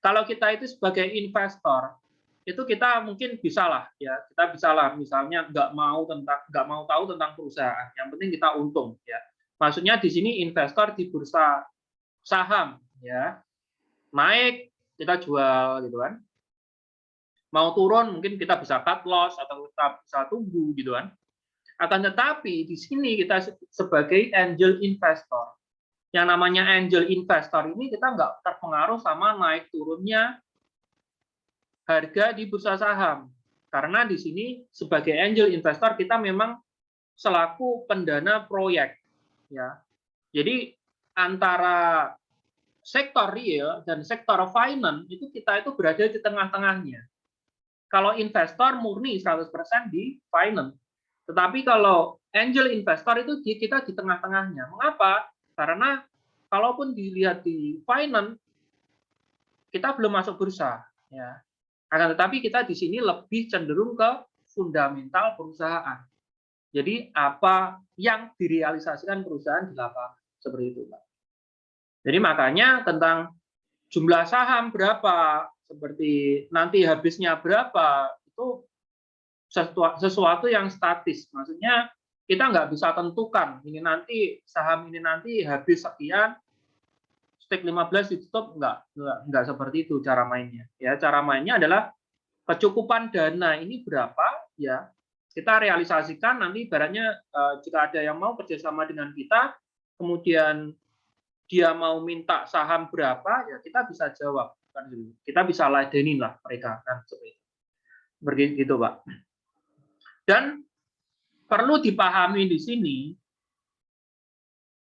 kalau kita itu sebagai investor itu kita mungkin bisalah ya, kita bisalah misalnya nggak mau tahu tentang perusahaan, yang penting kita untung ya. Maksudnya di sini investor di bursa saham ya, naik kita jual gitu kan, mau turun mungkin kita bisa cut loss atau kita bisa tunggu gitu kan. Akan tetapi di sini kita sebagai angel investor, yang namanya angel investor ini kita nggak terpengaruh sama naik turunnya harga di bursa saham, karena di sini sebagai angel investor kita memang selaku pendana proyek ya. Jadi antara sektor real dan sektor finance itu kita itu berada di tengah-tengahnya. Kalau investor murni 100% di finance, tetapi kalau angel investor itu kita di tengah-tengahnya. Mengapa? Karena kalaupun dilihat di finance kita belum masuk bursa ya. Akan tetapi kita di sini lebih cenderung ke fundamental perusahaan. Jadi apa yang direalisasikan perusahaan di lapangan, seperti itu, Pak. Jadi makanya tentang jumlah saham berapa, seperti nanti habisnya berapa, itu sesuatu yang statis. Maksudnya kita nggak bisa tentukan ini nanti saham ini nanti habis sekian, stake 15 ditutup, enggak seperti itu cara mainnya. Ya, cara mainnya adalah kecukupan dana ini berapa ya, kita realisasikan nanti ibaratnya jika ada yang mau kerjasama dengan kita, kemudian dia mau minta saham berapa ya kita bisa jawab kan, kita bisa ladenin lah mereka kan, seperti itu Pak. Dan perlu dipahami di sini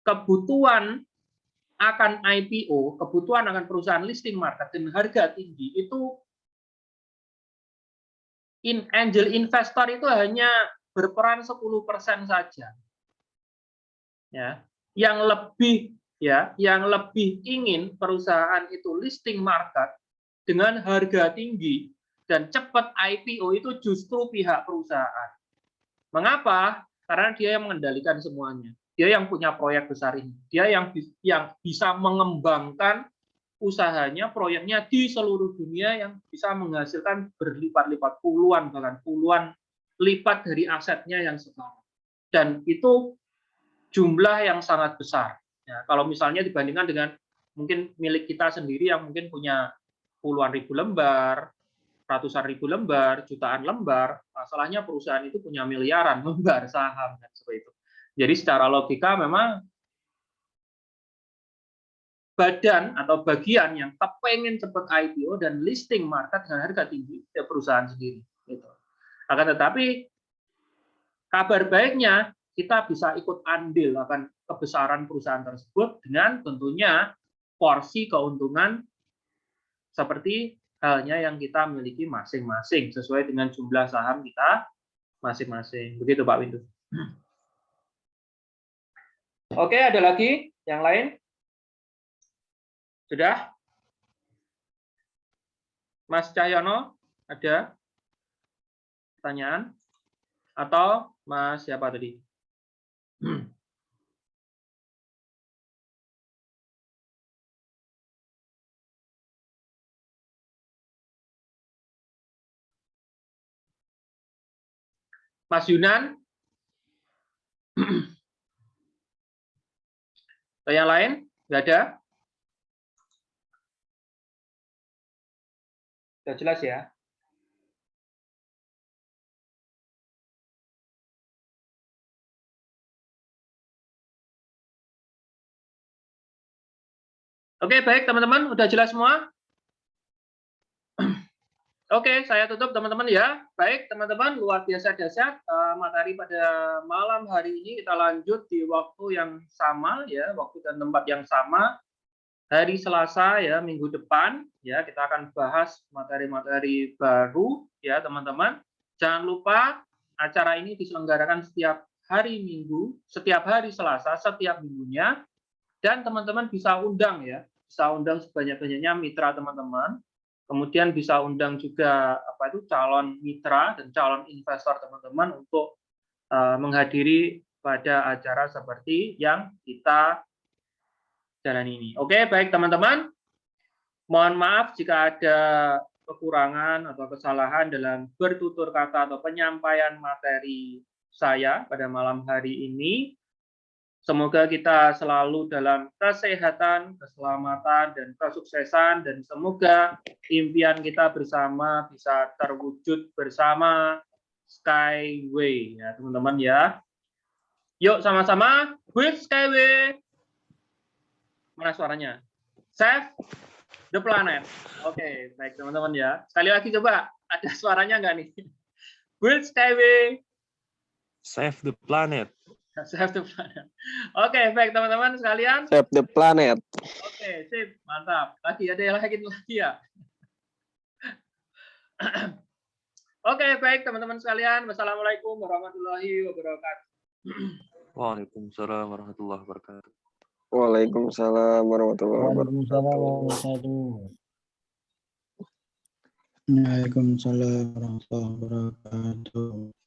kebutuhan akan IPO, kebutuhan akan perusahaan listing market dan harga tinggi itu angel investor itu hanya berperan 10% saja. Ya, yang lebih ingin perusahaan itu listing market dengan harga tinggi dan cepat IPO itu justru pihak perusahaan. Mengapa? Karena dia yang mengendalikan semuanya. Dia yang punya proyek besar ini. Dia yang bisa mengembangkan usahanya, proyeknya di seluruh dunia yang bisa menghasilkan berlipat-lipat, bahkan puluhan lipat dari asetnya yang sekarang. Dan itu jumlah yang sangat besar. Ya, kalau misalnya dibandingkan dengan mungkin milik kita sendiri yang mungkin punya puluhan ribu lembar, ratusan ribu lembar, jutaan lembar, masalahnya perusahaan itu punya miliaran lembar saham dan seperti itu. Jadi secara logika memang badan atau bagian yang pengen cepat IPO dan listing market dengan harga tinggi ya perusahaan sendiri. Gitu. Akan tetapi kabar baiknya kita bisa ikut andil akan kebesaran perusahaan tersebut dengan tentunya porsi keuntungan seperti halnya yang kita miliki masing-masing sesuai dengan jumlah saham kita masing-masing. Begitu Pak Windu. Oke, ada lagi yang lain? Sudah? Mas Cahyono, ada pertanyaan? Atau Mas siapa tadi? Mas Yunan? Atau yang lain? Nggak ada? Sudah jelas ya? Oke, baik teman-teman, udah jelas semua? Oke, saya tutup teman-teman ya. Baik teman-teman, luar biasa dahsyat materi pada malam hari ini. Kita lanjut di waktu yang sama ya, waktu dan tempat yang sama. Hari Selasa ya, minggu depan ya, kita akan bahas materi-materi baru ya teman-teman. Jangan lupa acara ini diselenggarakan setiap hari Minggu, setiap hari Selasa, setiap minggunya. Dan teman-teman bisa undang ya, bisa undang sebanyak-banyaknya mitra teman-teman. Kemudian bisa undang juga calon mitra dan calon investor teman-teman untuk menghadiri pada acara seperti yang kita jalan ini. Oke, baik teman-teman. Mohon maaf jika ada kekurangan atau kesalahan dalam bertutur kata atau penyampaian materi saya pada malam hari ini. Semoga kita selalu dalam kesehatan, keselamatan, dan kesuksesan, dan semoga impian kita bersama bisa terwujud bersama Skyway, ya teman-teman ya. Yuk sama-sama, with Skyway. Mana suaranya? Save the planet. Oke, baik teman-teman ya. Sekali lagi coba, ada suaranya nggak nih? With Skyway. Save the planet. Save the planet. Oke, baik teman-teman sekalian. Save the planet. Oke, sip, mantap. Lagi ada yang lagi ya. Oke, baik teman-teman sekalian. Wassalamualaikum warahmatullahi wabarakatuh. Waalaikumsalam warahmatullahi wabarakatuh. Waalaikumsalam warahmatullahi Waalaikumsalam warahmatullahi wabarakatuh. Waalaikumsalam warahmatullahi wabarakatuh.